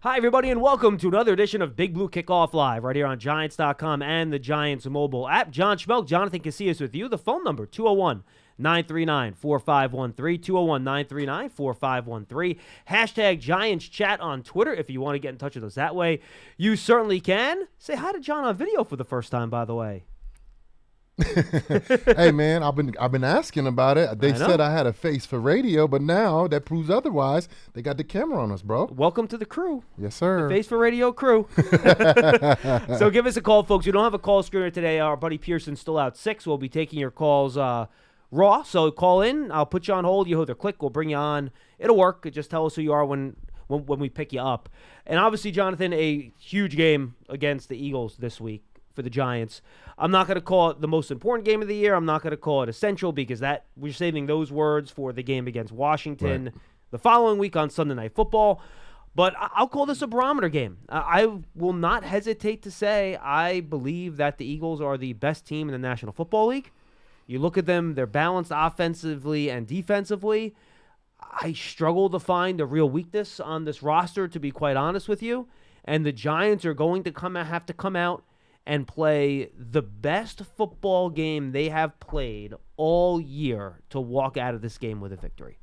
Hi, everybody, and welcome to another edition of Big Blue Kickoff Live right here on Giants.com and the Giants mobile app. John Schmeelk, Jonathan Casillas with you. The phone number, 201-939-4513, 201-939-4513. Hashtag Giants Chat on Twitter if you want to get in touch with us that way. You certainly can. Say hi to John on video for the first time, by the way. Hey man, I've been asking about it. They said I had a face for radio, but now that proves otherwise. They got the camera on us, bro. Welcome to the crew. Yes, sir. The face for radio crew. So give us a call, folks. We don't have a call screener today. Our buddy Pearson's still out sick, so we'll be taking your calls raw. So call in. I'll put you on hold. You either click, we'll bring you on. It'll work. Just tell us who you are when we pick you up. And obviously, Jonathan, a huge game against the Eagles this week for the Giants. I'm not going to call it the most important game of the year. I'm not going to call it essential because we're saving those words for the game against Washington the following week on Sunday Night Football. But I'll call this a barometer game. I will not hesitate to say I believe that the Eagles are the best team in the National Football League. You look at them, they're balanced offensively and defensively. I struggle to find a real weakness on this roster, to be quite honest with you. And the Giants are going to have to come out and play the best football game they have played all year to walk out of this game with a victory.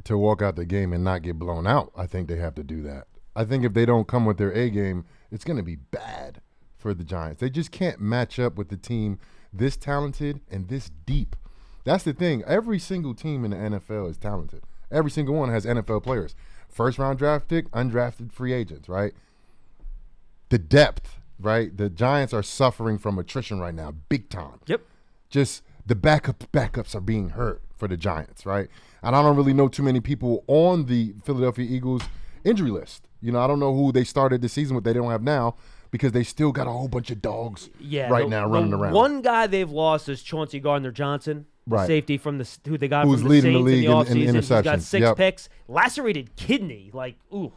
To walk out the game and not get blown out, I think they have to do that. I think if they don't come with their A game, it's going to be bad for the Giants. They just can't match up with the team this talented and this deep. That's the thing. Every single team in the NFL is talented. Every single one has NFL players. First-round draft pick, undrafted free agents, right? The depth. Right, the Giants are suffering from attrition right now, big time. Yep. Just the backups are being hurt for the Giants, right? And I don't really know too many people on the Philadelphia Eagles injury list. You know, I don't know who they started the season with. They don't have now because they still got a whole bunch of dogs now running around. One guy they've lost is Chauncey Gardner-Johnson, safety from who they got who's from the leading Saints the league in the offseason. in interceptions. He's got 6 picks, lacerated kidney.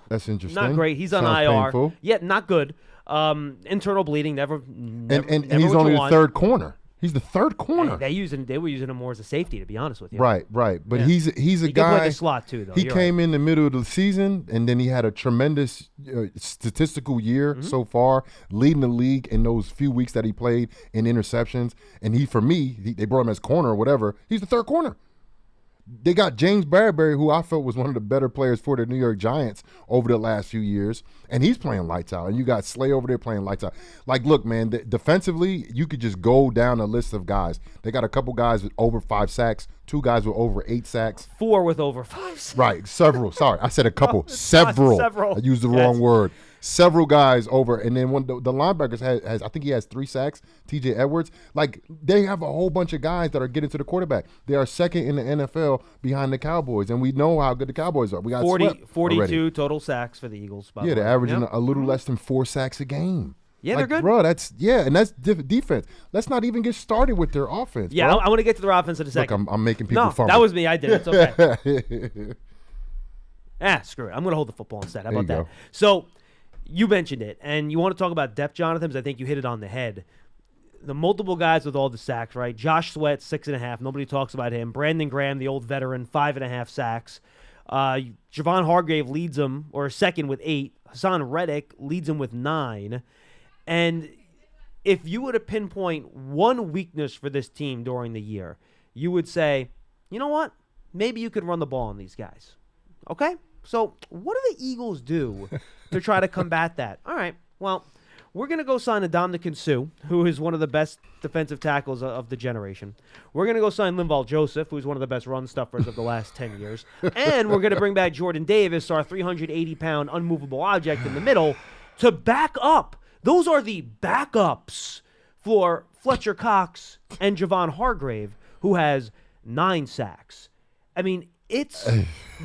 That's interesting. Not great. He's on Sounds IR. painful. Yeah, not good. Internal bleeding, never and he's only the third corner. He's the third corner. They were using him more as a safety, to be honest with you. Right. But he's a he guy. He can play the slot too, though. He came in the middle of the season, and then he had a tremendous statistical year so far, leading the league in those few weeks that he played in interceptions. And they brought him as corner or whatever. He's the third corner. They got James Bradbury, who I felt was one of the better players for the New York Giants over the last few years, and he's playing lights out. And you got Slay over there playing lights out. Look, man, defensively, you could just go down a list of guys. They got a couple guys with over 5 sacks, 2 guys with over 8 sacks. 4 with over 5 sacks. Right, several. Sorry, I said a couple. Several. I used the wrong word. Several guys over, and then one the linebackers has I think he has 3 sacks. T.J. Edwards, they have a whole bunch of guys that are getting to the quarterback. They are second in the NFL behind the Cowboys, and we know how good the Cowboys are. We got 42 already. total sacks for the Eagles. They're averaging a little less than 4 sacks a game. Yeah, they're good. Bro, and that's defense. Let's not even get started with their offense. Yeah, bro. I want to get to their offense in a second. Look, I'm making people fumble. That was me. I did it. It's okay. Screw it. I'm going to hold the football instead. How about that? Go. So you mentioned it, and you want to talk about depth, Jonathan, because I think you hit it on the head. The multiple guys with all the sacks, right? Josh Sweat, 6.5. Nobody talks about him. Brandon Graham, the old veteran, 5.5 sacks. Javon Hargrave leads him, or second with 8. Hassan Reddick leads him with 9. And if you were to pinpoint one weakness for this team during the year, you would say, you know what? Maybe you could run the ball on these guys. Okay? So what do the Eagles do to try to combat that? All right, well, we're going to go sign Ndamukong Suh, who is one of the best defensive tackles of the generation. We're going to go sign Linval Joseph, who's one of the best run stuffers of the last 10 years. And we're going to bring back Jordan Davis, our 380-pound unmovable object in the middle, to back up. Those are the backups for Fletcher Cox and Javon Hargrave, who has 9 sacks. I mean, it's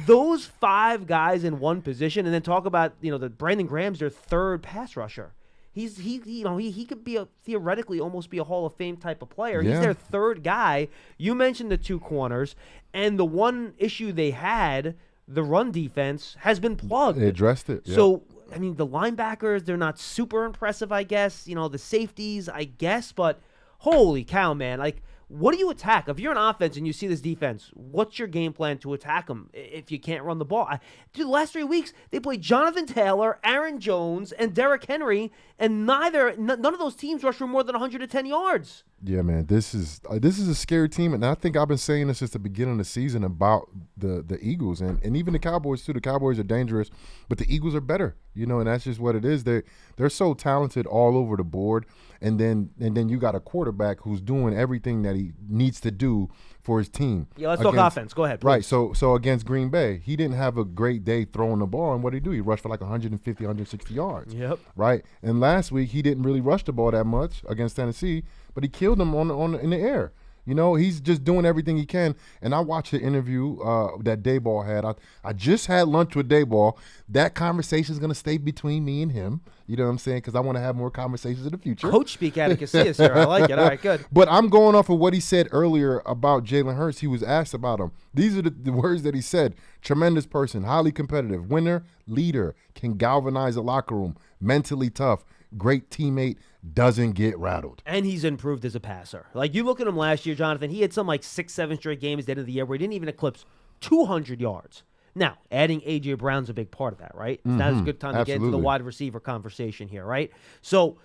those 5 guys in one position, and then talk about the Brandon Graham's their third pass rusher. He could theoretically almost be a Hall of Fame type of player. Yeah. He's their third guy. You mentioned the 2 corners, and the one issue they had, the run defense, has been plugged. They addressed it. Yeah. So I mean, the linebackers, they're not super impressive, I guess. The safeties, I guess, but holy cow, man! what do you attack? If you're an offense and you see this defense, what's your game plan to attack them if you can't run the ball? Dude, the last 3 weeks, they played Jonathan Taylor, Aaron Jones, and Derrick Henry, and none of those teams rushed for more than 110 yards. Yeah, man, this is a scary team, and I think I've been saying this since the beginning of the season about the Eagles and even the Cowboys too. The Cowboys are dangerous, but the Eagles are better, and that's just what it is. They're so talented all over the board, and then you got a quarterback who's doing everything that he needs to do for his team. Yeah, let's talk offense. Go ahead, please. Right, so against Green Bay, he didn't have a great day throwing the ball, and what did he do? He rushed for like 150, 160 yards. Yep. Right, and last week he didn't really rush the ball that much against Tennessee, but he killed them in the air. He's just doing everything he can. And I watched the interview that Dayball had. I just had lunch with Dayball. That conversation is going to stay between me and him. You know what I'm saying? Because I want to have more conversations in the future. Coach speak out of Casillas here. I like it. All right, good. But I'm going off of what he said earlier about Jalen Hurts. He was asked about him. These are the words that he said. Tremendous person, highly competitive, winner, leader, can galvanize a locker room, mentally tough, great teammate, doesn't get rattled. And he's improved as a passer. Like, you look at him last year, Jonathan, he had some 6-7 straight games at the end of the year where he didn't even eclipse 200 yards. Now, adding A.J. Brown's a big part of that, right? That is a good time to get into the wide receiver conversation here, right? So,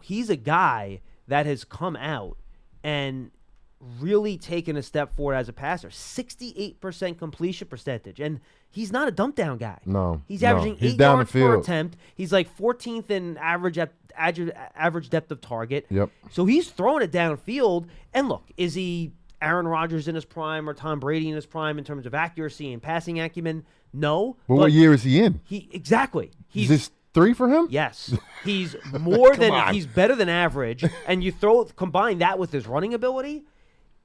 he's a guy that has come out and really taken a step forward as a passer. 68% completion percentage. And he's not a dump down guy. No. He's averaging 8 yards per attempt. He's 14th in average depth of target. Yep. So he's throwing it downfield. And look, is he Aaron Rodgers in his prime or Tom Brady in his prime in terms of accuracy and passing acumen? No. But what year is he in? Exactly. Is this 3 for him? Yes. He's he's better than average. And you combine that with his running ability.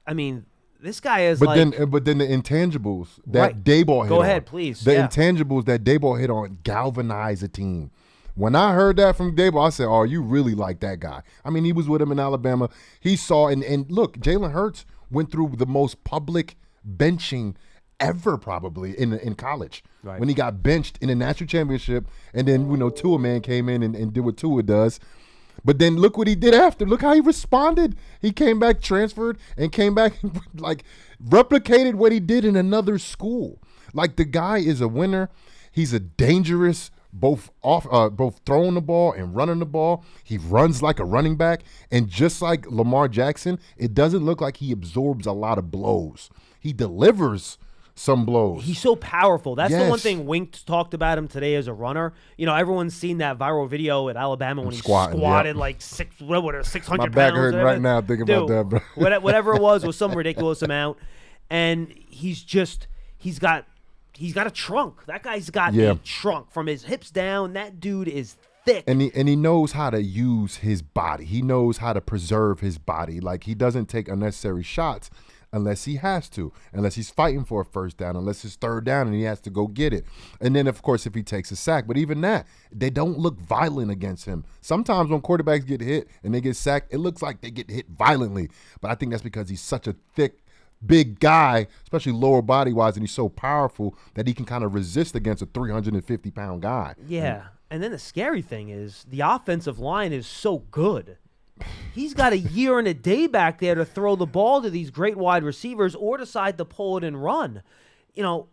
I mean, this guy is but then the intangibles that Dayball hit Go on. ahead, please. The intangibles that Dayball hit on galvanize a team. When I heard that from Dayball, I said, oh, you really like that guy. I mean, he was with him in Alabama. He saw, and look, Jalen Hurts went through the most public benching ever probably in college. Right. When he got benched in the national championship, and then, Tua man came in and did what Tua does. But then look what he did after. Look how he responded. He came back, transferred, and came back replicated what he did in another school. The guy is a winner. He's a dangerous both throwing the ball and running the ball. He runs like a running back. And just like Lamar Jackson, it doesn't look like he absorbs a lot of blows. He delivers some blows. He's so powerful. That's the one thing Wink talked about him today as a runner. Everyone's seen that viral video at Alabama when he squatted 600 pounds. My back hurting right now thinking about that, bro. Whatever it was some ridiculous amount. And he's got a trunk. That guy's got a trunk from his hips down. That dude is thick. And he knows how to use his body. He knows how to preserve his body. He doesn't take unnecessary shots unless he has to, unless he's fighting for a first down, unless it's third down and he has to go get it. And then, of course, if he takes a sack. But even that, they don't look violent against him. Sometimes when quarterbacks get hit and they get sacked, it looks like they get hit violently. But I think that's because he's such a thick, big guy, especially lower body-wise, and he's so powerful that he can kind of resist against a 350-pound guy. Yeah, and then the scary thing is the offensive line is so good. He's got a year and a day back there to throw the ball to these great wide receivers or decide to pull it and run.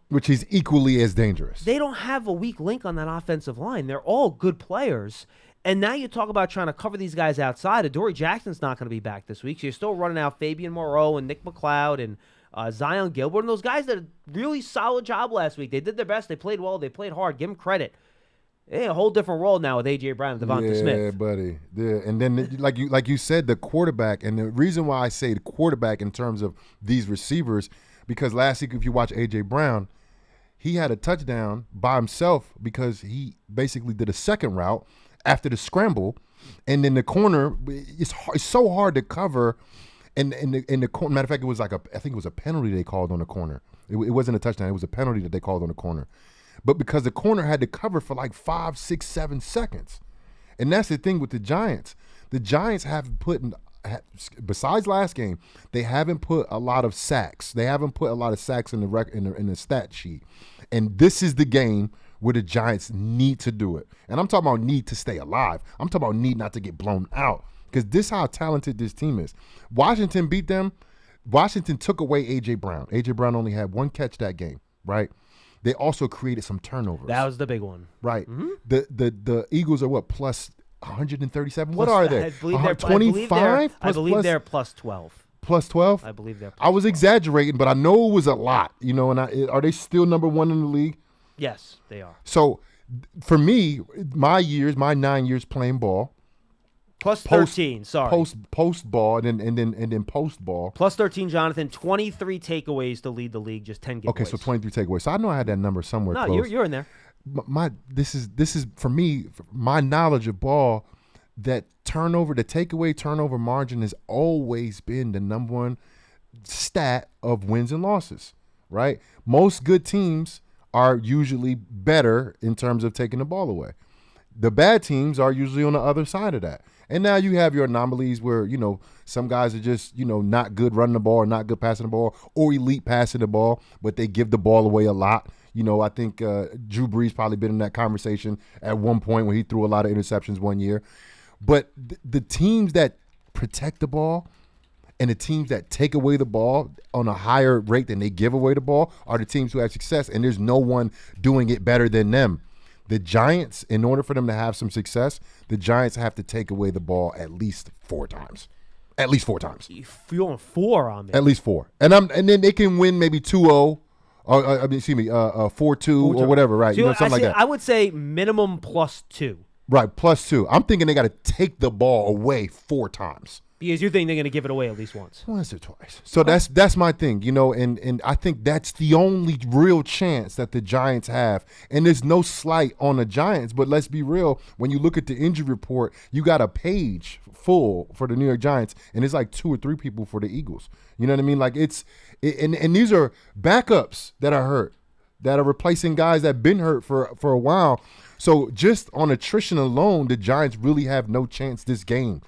Which is equally as dangerous. They don't have a weak link on that offensive line. They're all good players. And now you talk about trying to cover these guys outside. Adoree Jackson's not going to be back this week. So you're still running out Fabian Moreau and Nick McLeod and Zion Gilbert and those guys that did a really solid job last week. They did their best. They played well. They played hard. Give them credit. They had a whole different role now with A.J. Brown and Devonta Smith. Yeah, buddy. Yeah, and then like you said, the quarterback, and the reason why I say the quarterback in terms of these receivers, because last week if you watch A.J. Brown, he had a touchdown by himself because he basically did a second route after the scramble, and then the corner, it's so hard to cover. And the corner, matter of fact, it was I think it was a penalty they called on the corner. It wasn't a touchdown. It was a penalty that they called on the corner. But because the corner had to cover for 5, 6, 7 seconds. And that's the thing with the Giants. The Giants haven't put, besides last game, they haven't put a lot of sacks. They haven't put a lot of sacks in the stat sheet. And this is the game where the Giants need to do it. And I'm talking about need to stay alive. I'm talking about need not to get blown out. because this is how talented this team is. Washington beat them. Washington took away A.J. Brown. A.J. Brown only had one catch that game, right? They also created some turnovers. That was the big one. Right. Mm-hmm. The Eagles are what, plus 137? What are they? 25? I believe they're plus 12. Plus 12? I believe they're plus I was 12. exaggerating, but I know it was a lot, and are they still number one in the league? Yes, they are. So for me, my 9 years playing ball, plus 13, post ball and then post ball. Plus 13, Jonathan, 23 takeaways to lead the league, just 10 giveaways. Okay, so 23 takeaways. So I know I had that number somewhere close. No, you're in there. This is for me, my knowledge of ball, that the takeaway turnover margin has always been the number one stat of wins and losses, right? Most good teams are usually better in terms of taking the ball away. The bad teams are usually on the other side of that. And now you have your anomalies where, some guys are just, not good running the ball or not good passing the ball or elite passing the ball, but they give the ball away a lot. I think Drew Brees probably been in that conversation at one point where he threw a lot of interceptions one year. But the teams that protect the ball and the teams that take away the ball on a higher rate than they give away the ball are the teams who have success, and there's no one doing it better than them. The Giants, in order for them to have some success, the Giants have to take away the ball at least 4 times. At least 4 times. You're on 4 on me. At least 4. And then they can win maybe 2-0. 4-2 or whatever, right? Something like that. I would say minimum plus 2. Right, plus 2. I'm thinking they got to take the ball away 4 times. Because you think they're going to give it away at least once. Once or twice. So that's my thing, and I think that's the only real chance that the Giants have. And there's no slight on the Giants, but let's be real. When you look at the injury report, you got a page full for the New York Giants, and it's like 2 or 3 people for the Eagles. You know what I mean? Like and these are backups that are hurt, that are replacing guys that have been hurt for a while. So just on attrition alone, the Giants really have no chance this game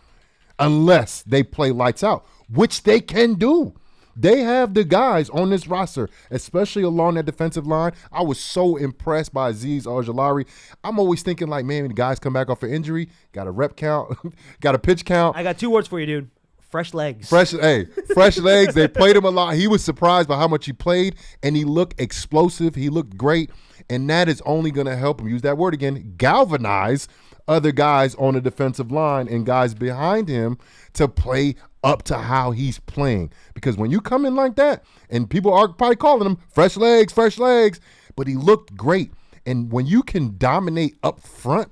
unless they play lights out, which they can do. They have the guys on this roster, especially along that defensive line. I was so impressed by Azeez Ojulari. I'm always thinking like, man, when the guys come back off an injury, got a rep count, got a pitch count. I got 2 words for you, dude. Fresh legs. Fresh legs. They played him a lot. He was surprised by how much he played, and he looked explosive. He looked great, and that is only going to help him, use that word again, galvanize other guys on the defensive line and guys behind him to play up to how he's playing. Because when you come in like that, and people are probably calling him fresh legs, but he looked great. And when you can dominate up front,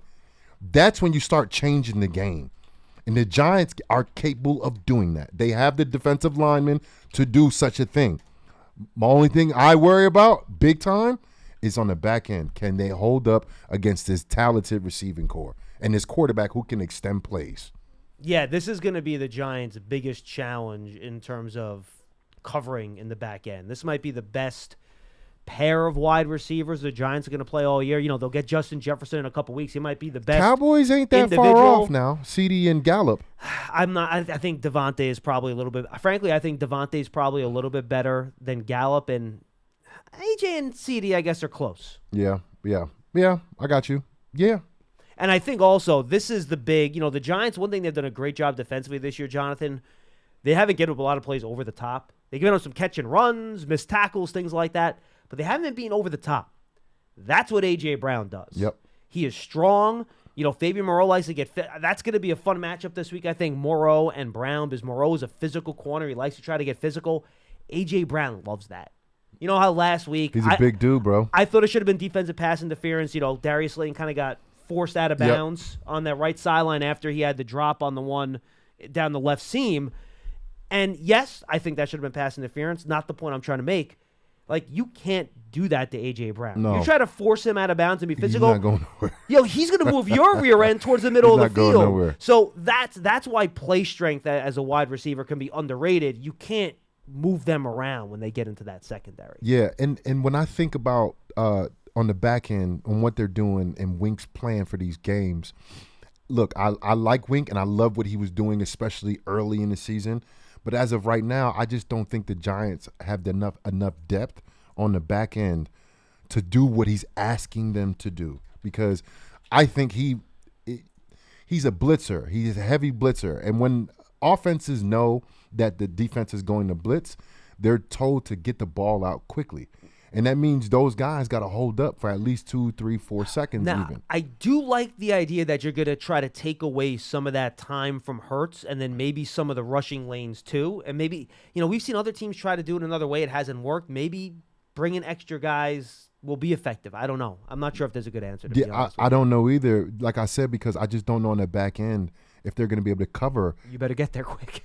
that's when you start changing the game. And the Giants are capable of doing that. They have the defensive linemen to do such a thing. My only thing I worry about, big time, is on the back end. Can they hold up against this talented receiving core and this quarterback who can extend plays? Yeah, this is going to be the Giants' biggest challenge in terms of covering in the back end. This might be the best pair of wide receivers the Giants are going to play all year. They'll get Justin Jefferson in a couple weeks. He might be the best. Cowboys ain't that far off now. CD and Gallup. I'm not. I think Devontae is probably a little bit. Frankly, I think Devontae is probably a little bit better than Gallup, and AJ and CD, I guess, are close. Yeah. I got you. Yeah. And I think also this is the big. The Giants. One thing they've done a great job defensively this year, Jonathan. They haven't given up a lot of plays over the top. They've given up some catch and runs, missed tackles, things like that. But they haven't been over the top. That's what A.J. Brown does. Yep. He is strong. Fabian Moreau likes to get fit. That's going to be a fun matchup this week, I think, Moreau and Brown, because Moreau is a physical corner. He likes to try to get physical. A.J. Brown loves that. You know how last week... He's a big dude, bro. I thought it should have been defensive pass interference. Darius Slayton kind of got forced out of bounds on that right sideline after he had the drop on the one down the left seam. And yes, I think that should have been pass interference. Not the point I'm trying to make. Like, you can't do that to A.J. Brown. No. You try to force him out of bounds and be physical. He's not going nowhere. He's going to move your rear end towards the middle of the field. He's not going nowhere. So that's why play strength as a wide receiver can be underrated. You can't move them around when they get into that secondary. Yeah, and when I think about on the back end on what they're doing and Wink's plan for these games, look, I like Wink and I love what he was doing, especially early in the season. But as of right now, I just don't think the Giants have enough depth on the back end to do what he's asking them to do. Because I think he he's a blitzer. He's a heavy blitzer. And when offenses know that the defense is going to blitz, they're told to get the ball out quickly. And that means those guys got to hold up for at least 2, 3, 4 seconds now, even. I do like the idea that you're going to try to take away some of that time from Hurts and then maybe some of the rushing lanes too. And maybe, we've seen other teams try to do it another way. It hasn't worked. Maybe bringing extra guys will be effective. I don't know. I'm not sure if there's a good answer to be honest. I don't know either. Like I said, because I just don't know on the back end if they're going to be able to cover. You better get there quick.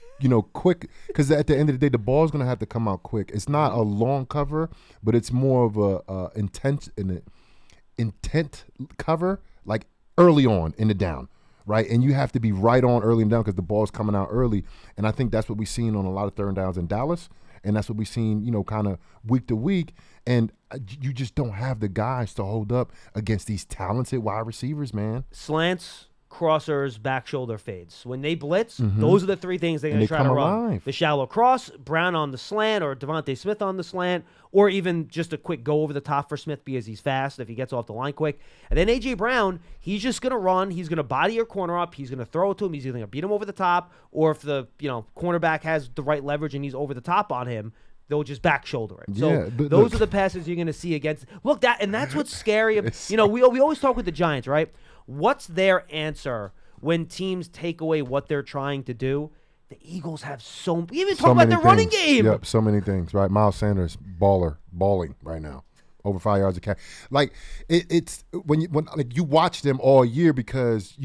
Quick, because at the end of the day, the ball's going to have to come out quick. It's not a long cover, but it's more of a intent cover, like early on in the down, right? And you have to be right on early and down because the ball's coming out early. And I think that's what we've seen on a lot of third downs in Dallas, and that's what we've seen, kind of week to week. And you just don't have the guys to hold up against these talented wide receivers, man. Slants, crossers, back shoulder fades. When they blitz, those are the three things they're going to try to run. The shallow cross, Brown on the slant, or Devontae Smith on the slant, or even just a quick go over the top for Smith because he's fast if he gets off the line quick. And then A.J. Brown, he's just going to run. He's going to body your corner up. He's going to throw it to him. He's either going to beat him over the top, or if the cornerback has the right leverage and he's over the top on him, they'll just back shoulder it. So those are the passes you're going to see against. Look, that's what's scary. We always talk with the Giants, right? What's their answer when teams take away what they're trying to do? The Eagles have we even talk about their running game. Yep, so many things, right? Miles Sanders, balling right now. Over 5 yards a catch. Like it's when you watch them all year because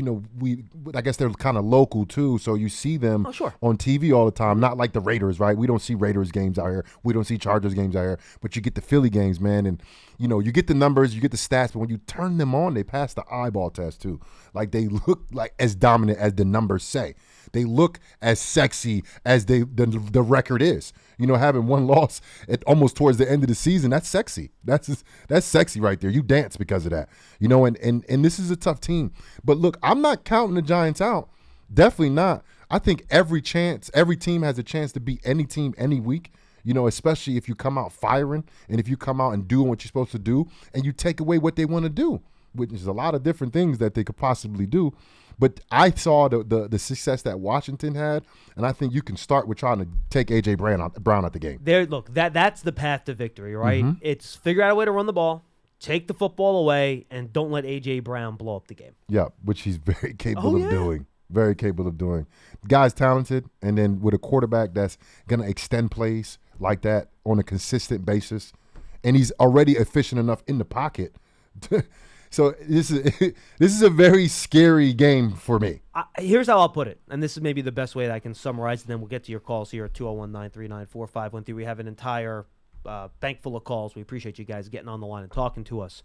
I guess they're kind of local too, so you see them on TV all the time. Not like the Raiders, right? We don't see Raiders games out here. We don't see Chargers games out here. But you get the Philly games, man, and you get the numbers, you get the stats. But when you turn them on, they pass the eyeball test too. Like they look like as dominant as the numbers say. They look as sexy as the record is. Having one loss at almost towards the end of the season, that's sexy. That's sexy right there. You dance because of that. And this is a tough team. But look, I'm not counting the Giants out. Definitely not. I think every team has a chance to beat any team any week. Especially if you come out firing and if you come out and doing what you're supposed to do and you take away what they want to do, which is a lot of different things that they could possibly do. But I saw the success that Washington had, and I think you can start with trying to take A.J. Brown out the game. That's the path to victory, right? It's figure out a way to run the ball, take the football away, and don't let A.J. Brown blow up the game. Yeah, which he's very capable of doing. Very capable of doing. The guy's talented, and then with a quarterback that's going to extend plays like that on a consistent basis, and he's already efficient enough in the pocket. So this is a very scary game for me. Here's how I'll put it, and this is maybe the best way that I can summarize, and then we'll get to your calls here at 201-939-4513. We have an entire bank full of calls. We appreciate you guys getting on the line and talking to us.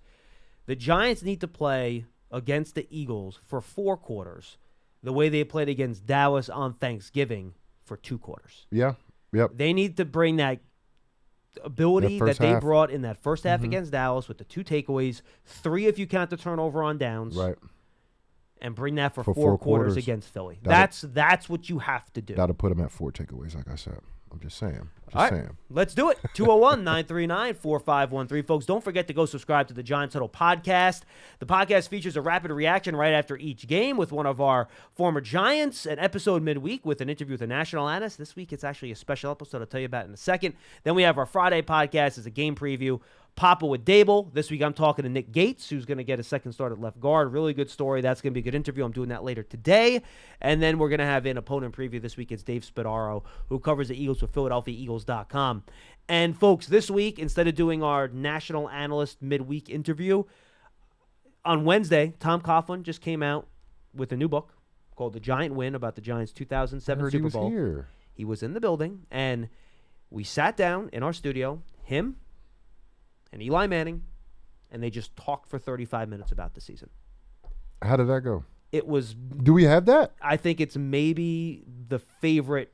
The Giants need to play against the Eagles for 4 quarters the way they played against Dallas on Thanksgiving for 2 quarters. Yeah, yep. They need to bring that ability that they brought in that first half against Dallas with the 2 takeaways, 3 if you count the turnover on downs, right, and bring that for 4 quarters against Philly. That's what you have to do. That'll put them at 4 takeaways, like I said. I'm just saying. All right, let's do it. 201-939-4513. Folks, don't forget to go subscribe to the Giants Huddle podcast. The podcast features a rapid reaction right after each game with one of our former Giants, an episode midweek with an interview with a national analyst. This week, it's actually a special episode I'll tell you about in a second. Then we have our Friday podcast as a game preview. Papa with Dable. This week I'm talking to Nick Gates, who's going to get a second start at left guard. Really good story. That's going to be a good interview. I'm doing that later today. And then we're going to have an opponent preview this week. It's Dave Spadaro, who covers the Eagles with PhiladelphiaEagles.com. And folks, this week, instead of doing our national analyst midweek interview, on Wednesday, Tom Coughlin just came out with a new book called The Giant Win about the Giants' 2007 Super Bowl. He was in the building, and we sat down in our studio, him and Eli Manning, and they just talked for 35 minutes about the season. How did that go? It was. Do we have that? I think it's maybe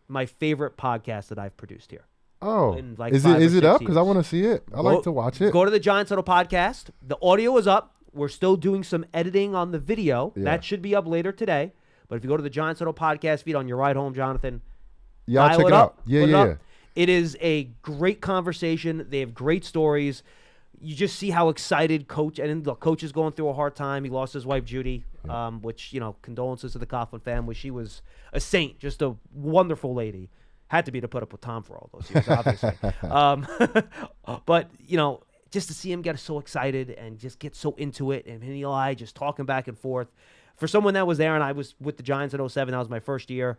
my favorite podcast that I've produced here. Oh, is it up? Because I want to see it. I like to watch it. Go to the Giants Huddle podcast. The audio is up. We're still doing some editing on the video. Yeah. That should be up later today. But if you go to the Giants Huddle podcast feed on your ride home, Jonathan, I'll check it out. Yeah. It is a great conversation. They have great stories. you just see how excited coach, and the coach is going through a hard time. He lost his wife, Judy, which, condolences to the Coughlin family. She was a saint, just a wonderful lady. Had to be to put up with Tom for all those years, obviously. But, just to see him get so excited and just get so into it, and Eli just talking back and forth. For someone that was there, and I was with the Giants in 2007, that was my first year,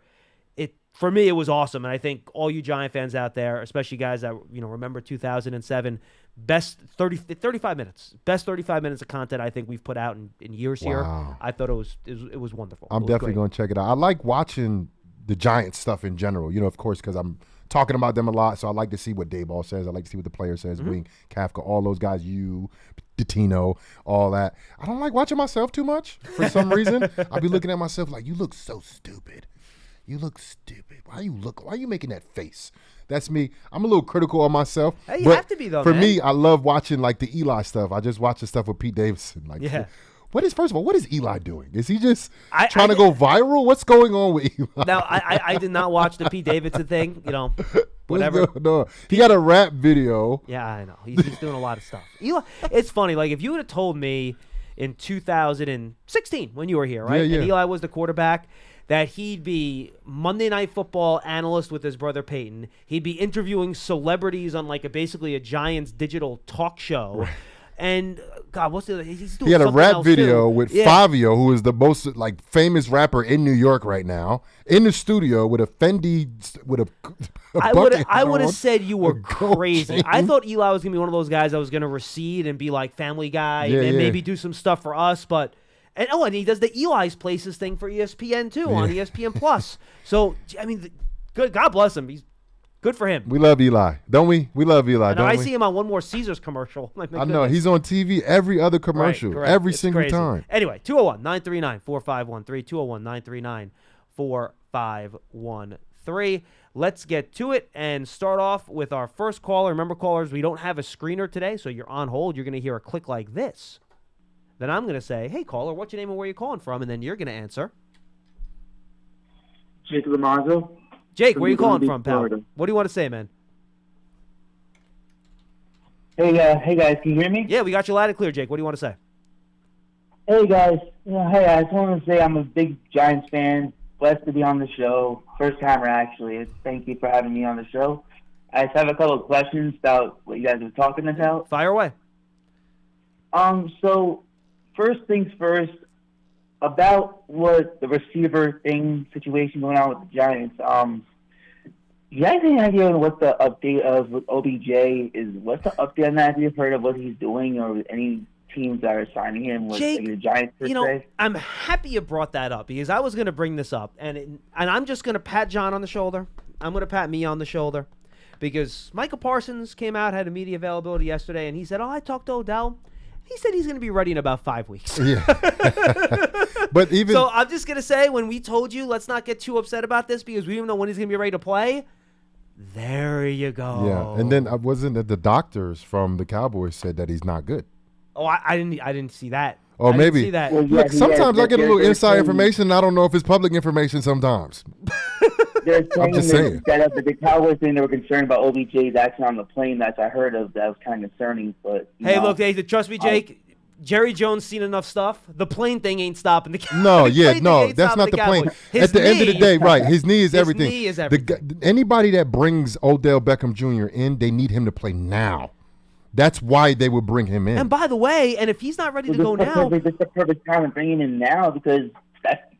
for me, it was awesome. And I think all you Giant fans out there, especially guys that, remember 2007, best 35 minutes. Best 35 minutes of content I think we've put out in years here. I thought it was wonderful. I'm definitely going to check it out. I like watching the Giants stuff in general, of course, because I'm talking about them a lot. So I like to see what Dayball says. I like to see what the player says, Wing, Kafka, all those guys, Dottino, all that. I don't like watching myself too much for some reason. I'll be looking at myself like, you look so stupid. You look stupid. Why are you making that face? That's me. I'm a little critical of myself. Hey, you have to be, though, for man. me, I love watching like the Eli stuff. I just watch the stuff with Pete Davidson. First of all, what is Eli doing? Is he just trying to go viral? What's going on with Eli? Now, I did not watch the Pete Davidson thing, whatever. No. He got a rap video. Yeah, I know. He's doing a lot of stuff. Eli, it's funny. Like, if you would have told me in 2016 when you were here, right? Yeah. And Eli was the quarterback, that he'd be Monday Night Football analyst with his brother Peyton. He'd be interviewing celebrities on basically a Giants digital talk show. Right. And God, what's the other? He's doing he had a rap video too. with Fabio, who is the most famous rapper in New York right now, in the studio with a Fendi I would have said you were crazy. I thought Eli was gonna be one of those guys that was gonna recede and be like Family Guy and maybe do some stuff for us, but. And he does the Eli's Places thing for ESPN too on ESPN Plus. So good. God bless him. He's good for him. We love Eli, don't we? We love Eli. Don't I we? see him on one more Caesars commercial. I know he's on TV every other commercial, every single time. Anyway, 201-939-4513. 201-939-4513. Let's get to it and start off with our first caller. Remember, callers, we don't have a screener today, so you're on hold. You're going to hear a click like this. Then I'm going to say, hey, caller, what's your name and where you calling from? And then you're going to answer. Jake Lamazo. Jake, where you calling from, pal? What do you want to say, man? Hey, guys, can you hear me? Yeah, we got you loud and clear, Jake. What do you want to say? Hey, guys. I just want to say I'm a big Giants fan. Blessed to be on the show. First timer, actually. Thank you for having me on the show. I just have a couple of questions about what you guys were talking about. Fire away. So, first things first, about what the receiver situation going on with the Giants. Do you guys have any idea on what the update of with OBJ is? What's the update on that? Have you heard of what he's doing or any teams that are signing him with Jake, the Giants per se? I'm happy you brought that up because I was going to bring this up. And I'm just going to pat John on the shoulder. I'm going to pat me on the shoulder because Michael Parsons came out, had a media availability yesterday, and he said, I talked to Odell. He said he's going to be ready in about 5 weeks. Yeah. But even so, I'm just going to say, when we told you, let's not get too upset about this because we don't know when he's going to be ready to play. There you go. Yeah, and then wasn't it the doctors from the Cowboys said that he's not good? Oh, I didn't see that. Or maybe. Didn't see that. Well, Look, sometimes I get a little inside information, and I don't know if it's public information sometimes. They're I'm just saying. That the Cowboys saying they were concerned about OBJ's action on the plane. That's I heard of. That was kind of concerning. But look, trust me, Jake. Jerry Jones seen enough stuff. The plane thing ain't stopping the. No, that's not the plane. At the end of the day, right? His knee is everything. His knee is everything. Anybody that brings Odell Beckham Jr. in, they need him to play now. That's why they would bring him in. And by the way, and if he's not ready to go now, it's the perfect time to bring him in now because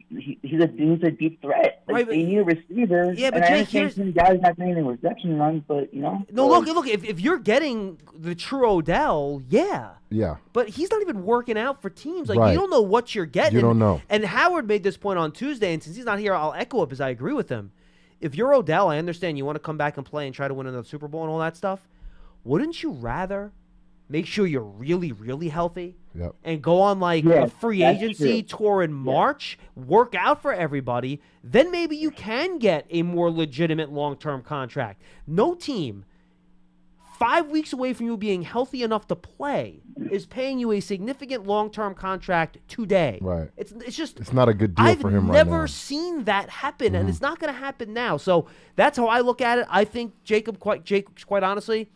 he's a deep threat. Like, they need a receiver. Yeah, but and Jake, here's the guys not getting any reception runs, but No, look. If you're getting the true Odell, yeah. But he's not even working out for teams. Like you don't know what you're getting. You don't know. And Howard made this point on Tuesday, and since he's not here, I'll echo it because I agree with him. If you're Odell, I understand you want to come back and play and try to win another Super Bowl and all that stuff. Wouldn't you rather make sure you're really, really healthy and go on a free agency tour in March, work out for everybody, then maybe you can get a more legitimate long-term contract. No team 5 weeks away from you being healthy enough to play is paying you a significant long-term contract today. Right. It's not a good deal for him right now. I've never seen that happen, and it's not going to happen now. So that's how I look at it. I think Jake, quite honestly,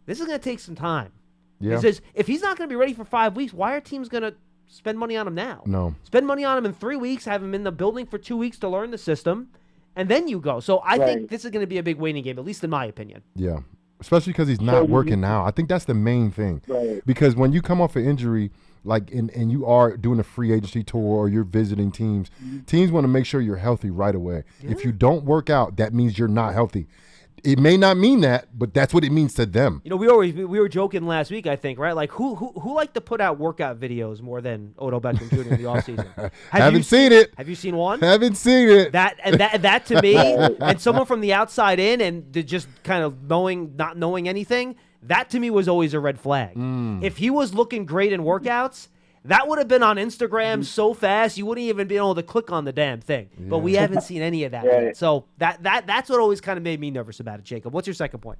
this is going to take some time. Yeah. Because if he's not going to be ready for 5 weeks, why are teams going to spend money on him now? No. Spend money on him in 3 weeks, have him in the building for 2 weeks to learn the system, and then you go. So I think this is going to be a big waiting game, at least in my opinion. Yeah. Especially because he's not working now. I think that's the main thing. Right. Because when you come off an injury, like and you are doing a free agency tour or you're visiting teams, teams want to make sure you're healthy right away. Yeah. If you don't work out, that means you're not healthy. It may not mean that, but that's what it means to them. You know, we were joking last week, I think, right? Like, who like to put out workout videos more than Odell Beckham Jr. in the offseason? Haven't seen it. Have you seen one? Haven't seen it. That to me, and someone from the outside in, and just kind of not knowing anything, that to me was always a red flag. If he was looking great in workouts, that would have been on Instagram so fast you wouldn't even be able to click on the damn thing. Yeah. But we haven't seen any of that yet. So that's what always kind of made me nervous about it, Jacob. What's your second point?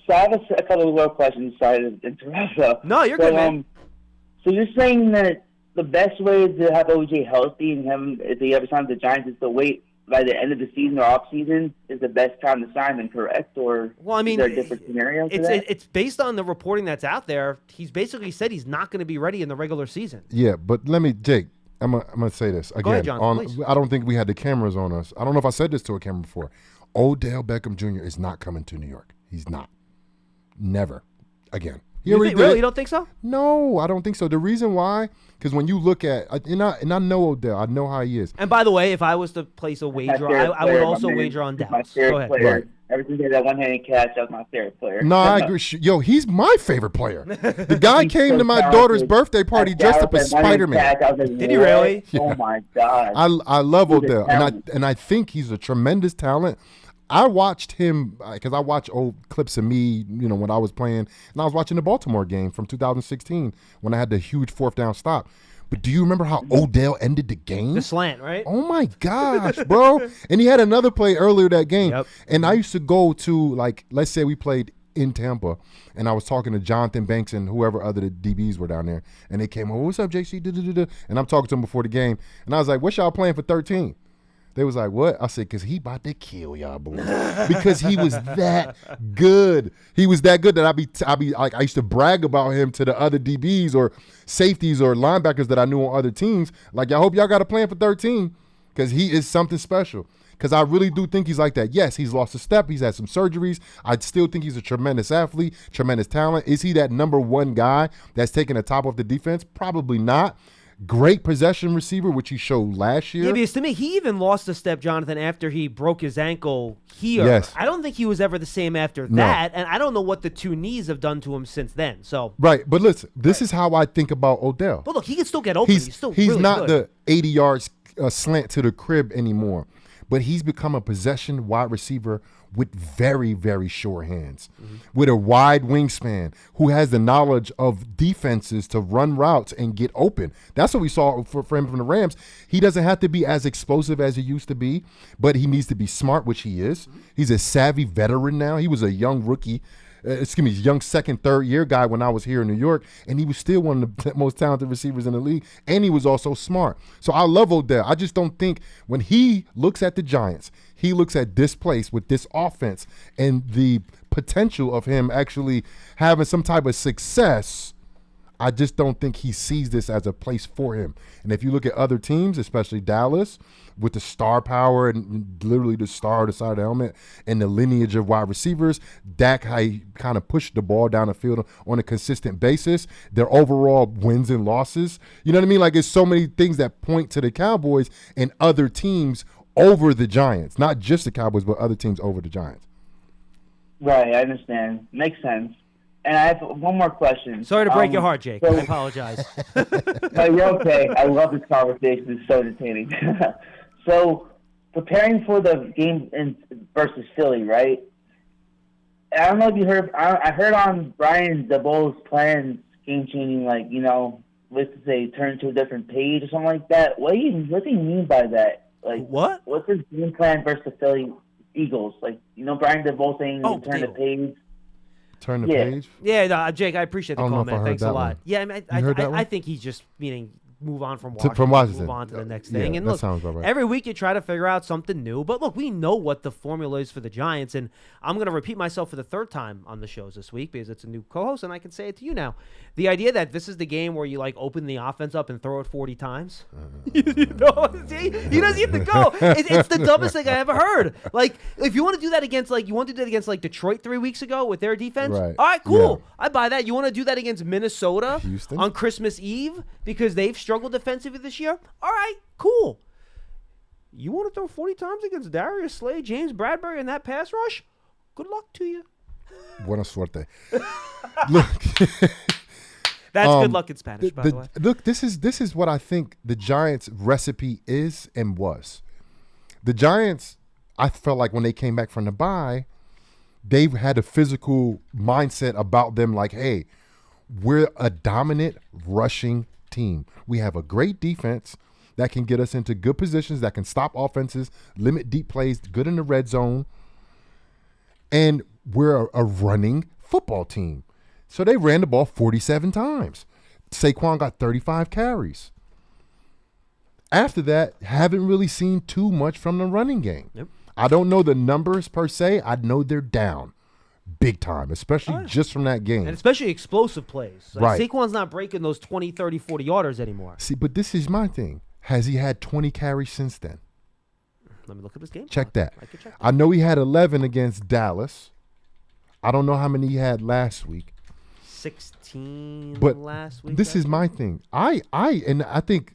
So I have a couple of more questions. Sorry to interrupt. No, you're good, man. So you're saying that the best way to have OJ healthy and him, if he ever signs the Giants, is to wait by the end of the season or off season is the best time to sign them, correct? Or well, I mean, is there a different scenario for that? It's based on the reporting that's out there. He's basically said he's not going to be ready in the regular season. Yeah, but Jake, I'm gonna say this again. Go ahead, John, please. I don't think we had the cameras on us. I don't know if I said this to a camera before. Odell Beckham Jr. is not coming to New York. He's not. Never. Again. Really? You don't think so? No, I don't think so. The reason why, because when you look at, and I know Odell, I know how he is. And by the way, if I was to place a wager, I would also wager on Dallas. Go ahead. Right. Ever since that one-handed catch, that was my favorite player. No, I agree. Yo, he's my favorite player. The guy came to my daughter's birthday party dressed up as Spider-Man. Did he really? Yeah. Oh my God! I love Odell, and I think he's a tremendous talent. I watched him because I watch old clips of me, when I was playing, and I was watching the Baltimore game from 2016 when I had the huge fourth down stop. But do you remember how Odell ended the game? The slant, right? Oh my gosh, bro! And he had another play earlier that game. Yep. And I used to go to, like, let's say we played in Tampa, and I was talking to Jonathan Banks and whoever other the DBs were down there, and they came, "Oh, what's up, JC?" And I'm talking to them before the game, and I was like, "What y'all playing for 13?" They was like, "What?" I said, "Cause he about to kill y'all boys." Because he was that good. He was that good that I be like, I used to brag about him to the other DBs or safeties or linebackers that I knew on other teams. Like, I hope y'all got a plan for 13, because he is something special. Because I really do think he's like that. Yes, he's lost a step. He's had some surgeries. I still think he's a tremendous athlete, tremendous talent. Is he that number one guy that's taking the top off the defense? Probably not. Great possession receiver, which he showed last year. Yeah, because to me, he even lost a step, Jonathan, after he broke his ankle here. Yes. I don't think he was ever the same after that, and I don't know what the two knees have done to him since then. So right, but listen, this is how I think about Odell. But look, he can still get open. He's really not good. The 80 yards slant to the crib anymore, but he's become a possession wide receiver with very, very sure hands, with a wide wingspan, who has the knowledge of defenses to run routes and get open. That's what we saw for him from the Rams. He doesn't have to be as explosive as he used to be, but he needs to be smart, which he is. He's a savvy veteran now. He was a young rookie. Young second, third year guy when I was here in New York, and he was still one of the most talented receivers in the league, and he was also smart. So I love Odell. I just don't think when he looks at the Giants, he looks at this place with this offense and the potential of him actually having some type of success. I just don't think he sees this as a place for him. And if you look at other teams, especially Dallas, with the star power and literally the star on the side of the helmet and the lineage of wide receivers, Dak, how he kind of pushed the ball down the field on a consistent basis, their overall wins and losses. You know what I mean? Like, it's so many things that point to the Cowboys and other teams over the Giants. Not just the Cowboys, but other teams over the Giants. Right, I understand. Makes sense. And I have one more question. Sorry to break your heart, Jake. I apologize. No, you're okay. I love this conversation. It's so entertaining. So, preparing for the game versus Philly, right? I don't know if you heard. I heard on Brian DeBoer's plans, game-changing, like, let's say turn to a different page or something like that. What do you mean by that? Like, what? What's his game plan versus the Philly Eagles? Like, Brian DeBoer saying turn the page. Turn the page? Yeah, no, Jake, I appreciate the comment. Thanks a lot. One. Yeah, I mean, I think he's just meaning move on from From Washington, Washington. move on to the next Yeah, thing. And that look, sounds about right. every week you try to figure out something new. But look, we know what the formula is for the Giants, and I'm going to repeat myself for the third time on the shows this week because it's a new co-host, and I can say it to you now. The idea that this is the game where you like open the offense up and throw it 40 times, you know, see? He doesn't even go. It's the dumbest thing I ever heard. Like, if you want to do that against like Detroit 3 weeks ago with their defense, Right. all right, cool. Yeah. I buy that. You want to do that against Minnesota Houston? on Christmas Eve because they've struggled defensively this year? All right, cool. You want to throw 40 times against Darius Slay, James Bradbury, and that pass rush? Good luck to you. Buena suerte. Look. That's good luck in Spanish, by the way. Look, this is what I think the Giants' recipe is and was. The Giants, I felt like when they came back from the bye, they had a physical mindset about them like, hey, we're a dominant rushing team. We have a great defense that can get us into good positions, that can stop offenses, limit deep plays, good in the red zone. And we're a running football team. So they ran the ball 47 times. Saquon got 35 carries. After that, haven't really seen too much from the running game. Yep. I don't know the numbers per se. I know they're down big time, especially just from that game. And especially explosive plays. Like Right. Saquon's not breaking those 20, 30, 40 yarders anymore. See, but this is my thing. Has he had 20 carries since then? Let me look at this game. Check that. I can check that. I know he had 11 against Dallas. I don't know how many he had last week. 16 But last week. this is my thing. I think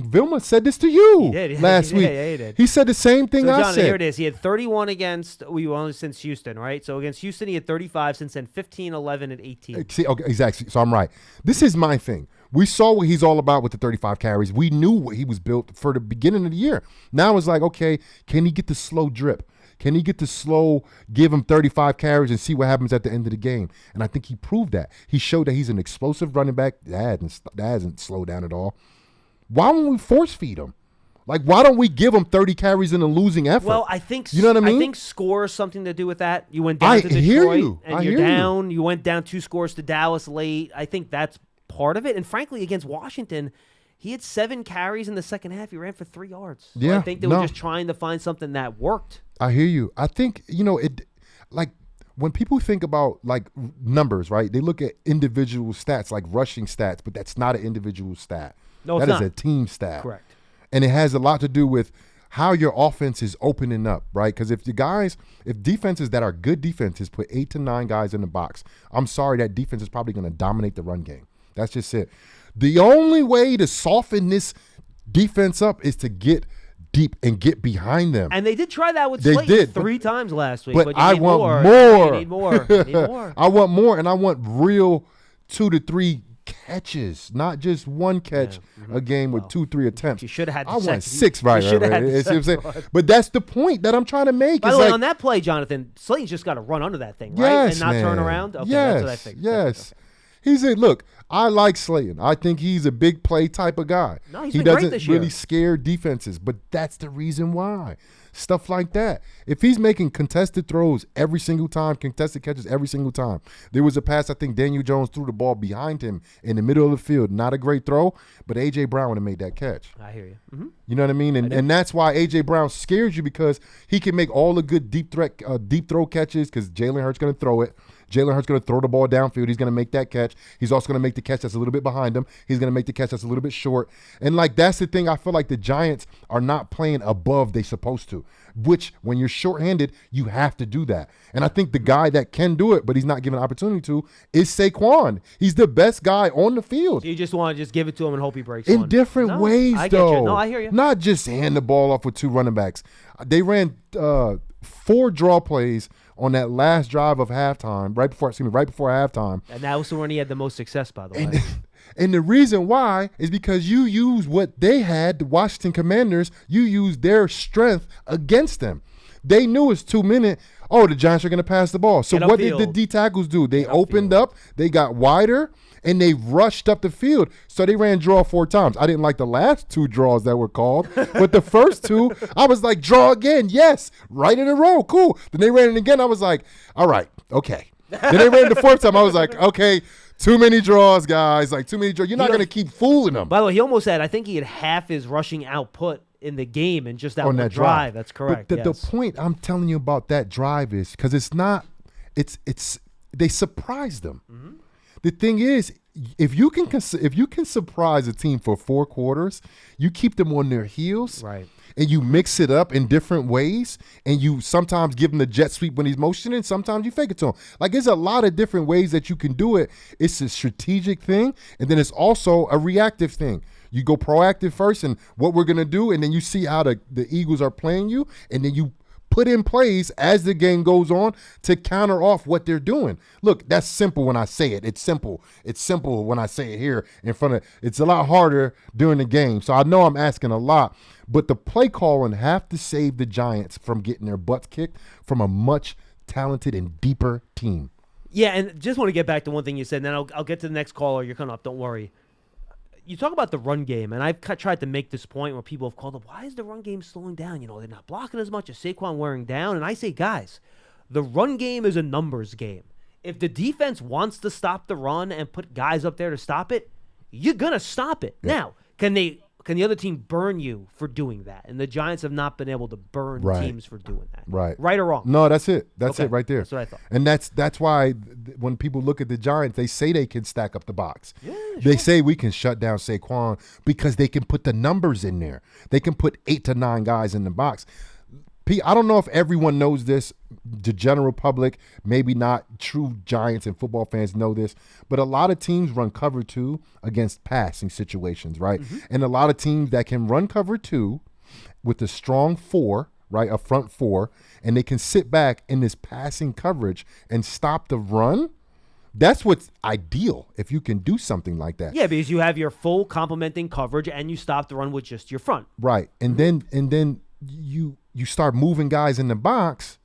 Vilma said this to you He did. last week. Yeah, he did. He said the same thing So, I John, said. here it is. He had 31 against, only since Houston, right? So against Houston, he had 35. Since then, 15, 11, and 18. See, okay, exactly. So I'm right. This is my thing. We saw what he's all about with the 35 carries. We knew what he was built for the beginning of the year. Now it's like, okay, can he get the slow drip? Can he get the slow, give him 35 carries and see what happens at the end of the game? And I think he proved that. He showed that he's an explosive running back. That hasn't slowed down at all. Why don't we force feed him? Like, why don't we give him 30 carries in a losing effort? Well, I think you know what I mean. I think score has something to do with that. You went down to Detroit, hear you. and I you're hear you. down. You went down 2 scores to Dallas late. I think that's part of it. And frankly, against Washington, he had 7 carries in the second half. He ran for 3 yards. So Yeah, I think they were just trying to find something that worked. I hear you. I think, it like when people think about like numbers, right? They look at individual stats like rushing stats, but that's not an individual stat. No, it's that is not. a team stat. Correct. And it has a lot to do with how your offense is opening up, right? Because if defenses that are good defenses put 8 to 9 guys in the box, I'm sorry, that defense is probably going to dominate the run game. That's just it. The only way to soften this defense up is to get deep and get behind them. And they did try that with They Slayton did, 3 times last week. but you I need want more. more. You need more. You need more. I want more, and I want real 2 to 3 catches, not just one catch a game with 2-3 attempts. You should have had the I want second. 6, right? You should have had the See what I'm saying? second one. But that's the point that I'm trying to make. By It's the way, like, on that play, Jonathan, Slayton's just got to run under that thing, right? yes, And not man. turn around? Okay, yes, that's what I figured. yes. He said, look, I like Slayton. I think he's a big play type of guy. No, he's he been great doesn't this year. really scare defenses, but that's the reason why. Stuff like that. If he's making contested throws every single time, contested catches every single time. There was a pass, I think Daniel Jones threw the ball behind him in the middle of the field. Not a great throw, but A.J. Brown would have made that catch. I hear you. Mm-hmm. You know what I mean? And that's why A.J. Brown scares you, because he can make all the good deep throw catches because Jalen Hurts going to throw it. Jalen Hurts going to throw the ball downfield. He's going to make that catch. He's also going to make the catch that's a little bit behind him. He's going to make the catch that's a little bit short. And, like, that's the thing. I feel like the Giants are not playing above they supposed to, which when you're shorthanded, you have to do that. And I think the guy that can do it, but he's not given an opportunity to, is Saquon. He's the best guy on the field. So you just want to just give it to him and hope he breaks In one. different No, ways, I get though. you. No, I hear you. Not just hand the ball off with 2 running backs. They ran 4 draw plays on that last drive of halftime, right before halftime. And that was when he had the most success, by the way. And the reason why is because you use what they had, the Washington Commanders, you used their strength against them. They knew it's 2 minutes. Oh, the Giants are going to pass the ball. So Get what did the upfield. D tackles do? They Get opened upfield. up, they got wider, and they rushed up the field. So they ran draw 4 times. I didn't like the last 2 draws that were called, but the first 2, I was like, draw again. Yes, right in a row. Cool. Then they ran it again. I was like, all right, okay. Then they ran it the 4th time. I was like, okay, Too many draws, guys. Like, too many draws. You're not going to keep fooling them. By the way, he almost had, I think he had half his rushing output in the game and just that on one that drive. That's correct. But the point I'm telling you about that drive is because it's not, they surprised them. Mm-hmm. The thing is, if you can surprise a team for 4 quarters, you keep them on their heels, right? And you mix it up in different ways, and you sometimes give him the jet sweep when he's motioning, sometimes you fake it to him. Like, there's a lot of different ways that you can do it. It's a strategic thing, and then it's also a reactive thing. You go proactive first and what we're going to do, and then you see how the Eagles are playing you, and then you put in plays as the game goes on to counter off what they're doing. Look, that's simple when I say it. It's simple. It's simple when I say it here in front of – it's a lot harder during the game. So I know I'm asking a lot, but the play calling have to save the Giants from getting their butts kicked from a much talented and deeper team. Yeah, and just want to get back to one thing you said, and then I'll get to the next caller. You're coming up. Don't worry. You talk about the run game, and I've tried to make this point where people have called up, why is the run game slowing down? You know, they're not blocking as much as Saquon wearing down. And I say, guys, the run game is a numbers game. If the defense wants to stop the run and put guys up there to stop it, you're going to stop it. Yeah. Now, can the other team burn you for doing that? And the Giants have not been able to burn teams for doing that. Right or wrong? No, that's it. That's it right there. That's what I thought. And that's why when people look at the Giants, they say they can stack up the box. Yeah, sure. They say we can shut down Saquon because they can put the numbers in there. They can put 8 to 9 guys in the box. I don't know if everyone knows this, the general public, maybe not true Giants and football fans know this, but a lot of teams run cover 2 against passing situations, right? Mm-hmm. And a lot of teams that can run cover 2 with a strong 4, right, a front 4, and they can sit back in this passing coverage and stop the run. That's what's ideal if you can do something like that. Yeah, because you have your full complementing coverage and you stop the run with just your front. Right. And then you start moving guys in the box.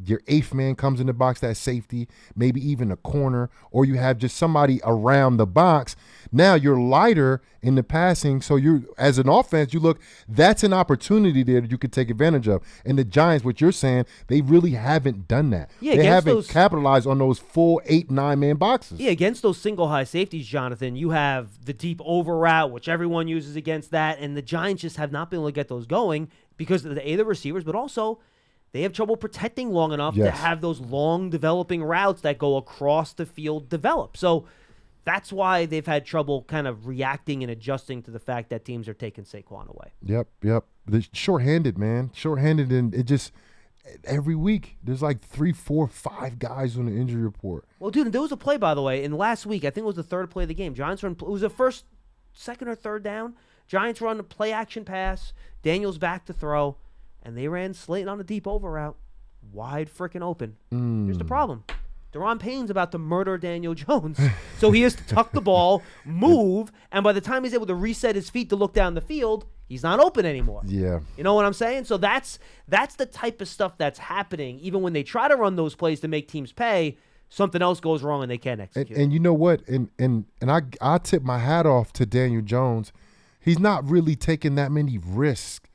Your 8th man comes in the box, that safety, maybe even a corner, or you have just somebody around the box. Now you're lighter in the passing, so you, as an offense, you look, that's an opportunity there that you could take advantage of. And the Giants, what you're saying, they really haven't done that. Yeah, they haven't capitalized on those full 8, 9-man boxes. Yeah, against those single high safeties, Jonathan, you have the deep over route, which everyone uses against that, and the Giants just have not been able to get those going because of the receivers, but also they have trouble protecting long enough to have those long developing routes that go across the field develop. So that's why they've had trouble kind of reacting and adjusting to the fact that teams are taking Saquon away. Yep. They're shorthanded, man. Shorthanded, and it just every week there's like 3, 4, 5 guys on the injury report. Well, dude, there was a play, by the way, in last week. I think it was the third play of the game. Giants run. It was the second or third down. Giants run a play action pass. Daniels back to throw. And they ran Slayton on a deep over route, wide freaking open. Here's the problem. Deron Payne's about to murder Daniel Jones. So he has to tuck the ball, move, and by the time he's able to reset his feet to look down the field, he's not open anymore. Yeah. You know what I'm saying? So that's the type of stuff that's happening. Even when they try to run those plays to make teams pay, something else goes wrong and they can't execute. And you know what? And I tip my hat off to Daniel Jones. He's not really taking that many risks.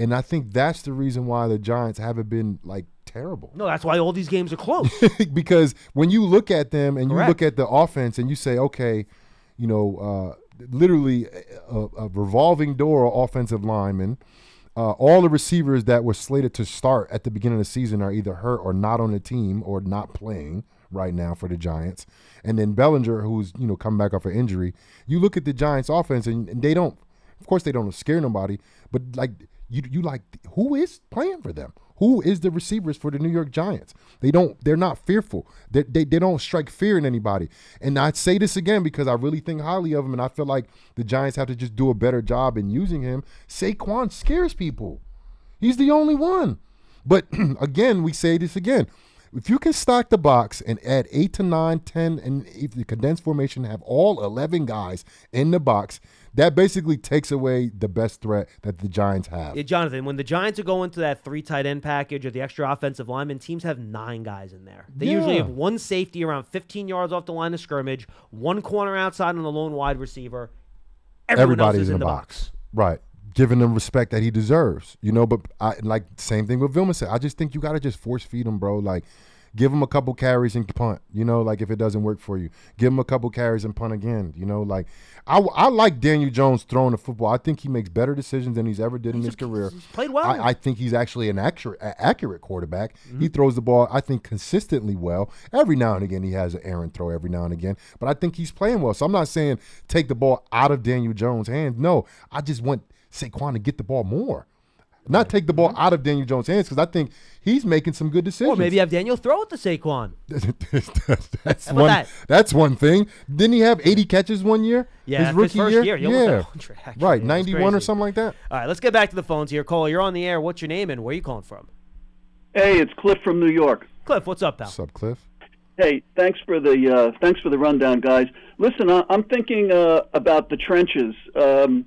And I think that's the reason why the Giants haven't been, like, terrible. No, that's why all these games are close. Because when you look at them and you look at the offense and you say, okay, you know, literally a revolving door of offensive linemen, all the receivers that were slated to start at the beginning of the season are either hurt or not on the team or not playing right now for the Giants. And then Bellinger, who's, you know, coming back off an injury. You look at the Giants offense and they don't, of course they don't scare nobody, but, like, you like, who is playing for them? Who is the receivers for the New York Giants? They're not fearful. They don't strike fear in anybody. And I say this again because I really think highly of him, and I feel like the Giants have to just do a better job in using him. Saquon scares people. He's the only one. But again, we say this again. If you can stock the box and add 8 to 9, 10, and if the condensed formation have all 11 guys in the box, that basically takes away the best threat that the Giants have. Yeah, Jonathan, when the Giants are going to that 3 tight end package or the extra offensive lineman, teams have 9 guys in there. They usually have 1 safety around 15 yards off the line of scrimmage, 1 corner outside on the lone wide receiver. Everybody's else is in the box. Right. Giving him respect that he deserves, you know. But like same thing with Vilma said. I just think you got to just force feed him, bro. Like, give him a couple carries and punt. Like if it doesn't work for you, give him a couple carries and punt again. Like I like Daniel Jones throwing the football. I think he makes better decisions than he's ever did in his career. He's played well. I think he's actually an accurate quarterback. He throws the ball, I think, consistently well. Every now and again, he has an errant throw every now and again, but I think he's playing well. So I'm not saying take the ball out of Daniel Jones' hands. No, I just want Saquon to get the ball more. Not take the ball out of Daniel Jones' hands, because I think he's making some good decisions. Or maybe have Daniel throw it to Saquon. That's one thing. Didn't he have 80 catches one year? Yeah, his rookie first year. He almost had 100, actually. Right, 91 or something like that. All right, let's get back to the phones here. Caller, you're on the air. What's your name and where are you calling from? Hey, it's Cliff from New York. Cliff, what's up, pal? What's up, Cliff? Hey, thanks for the rundown, guys. Listen, I'm thinking about the trenches. The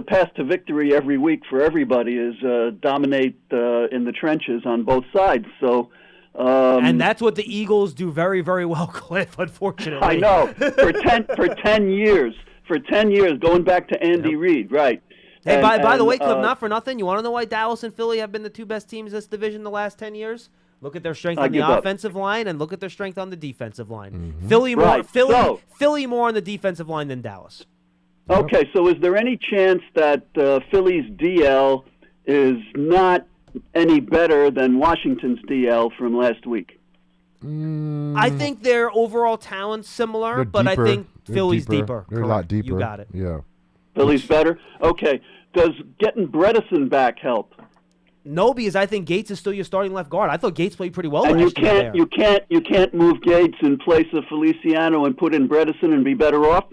path to victory every week for everybody is dominate in the trenches on both sides. So, and that's what the Eagles do very, very well, Cliff. Unfortunately, I know for 10 years, going back to Andy Reid, right? Hey, by the way, Cliff, not for nothing. You want to know why Dallas and Philly have been the two best teams in this division the last 10 years? Look at their strength on the offensive line and look at their strength on the defensive line. Mm-hmm. Philly more on the defensive line than Dallas. Okay, so is there any chance that Philly's DL is not any better than Washington's DL from last week? I think their overall talent's similar, but I think Philly's deeper. They're a lot deeper. You got it. Yeah. Philly's better? Okay. Does getting Bredesen back help? No, because I think Gates is still your starting left guard. I thought Gates played pretty well. And you can't move Gates in place of Feliciano and put in Bredesen and be better off?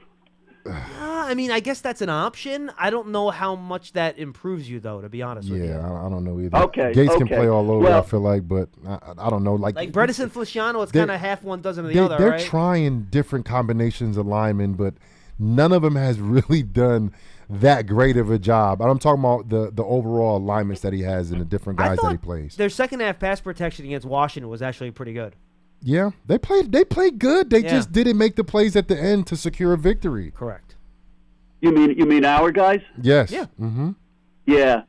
I mean, I guess that's an option. I don't know how much that improves you, though, to be honest with you. Yeah, I don't know either. Okay. Gates can play all over, I feel like, but I don't know. Like Bredesen, Feliciano, it's kind of half one dozen of the other, they're right? They're trying different combinations of linemen, but none of them has really done that great of a job. I'm talking about the overall alignments that he has and the different guys that he plays. Their second half pass protection against Washington was actually pretty good. Yeah, they played good. They just didn't make the plays at the end to secure a victory. Correct. You mean our guys? Yes. Yeah. Mm-hmm. Yeah.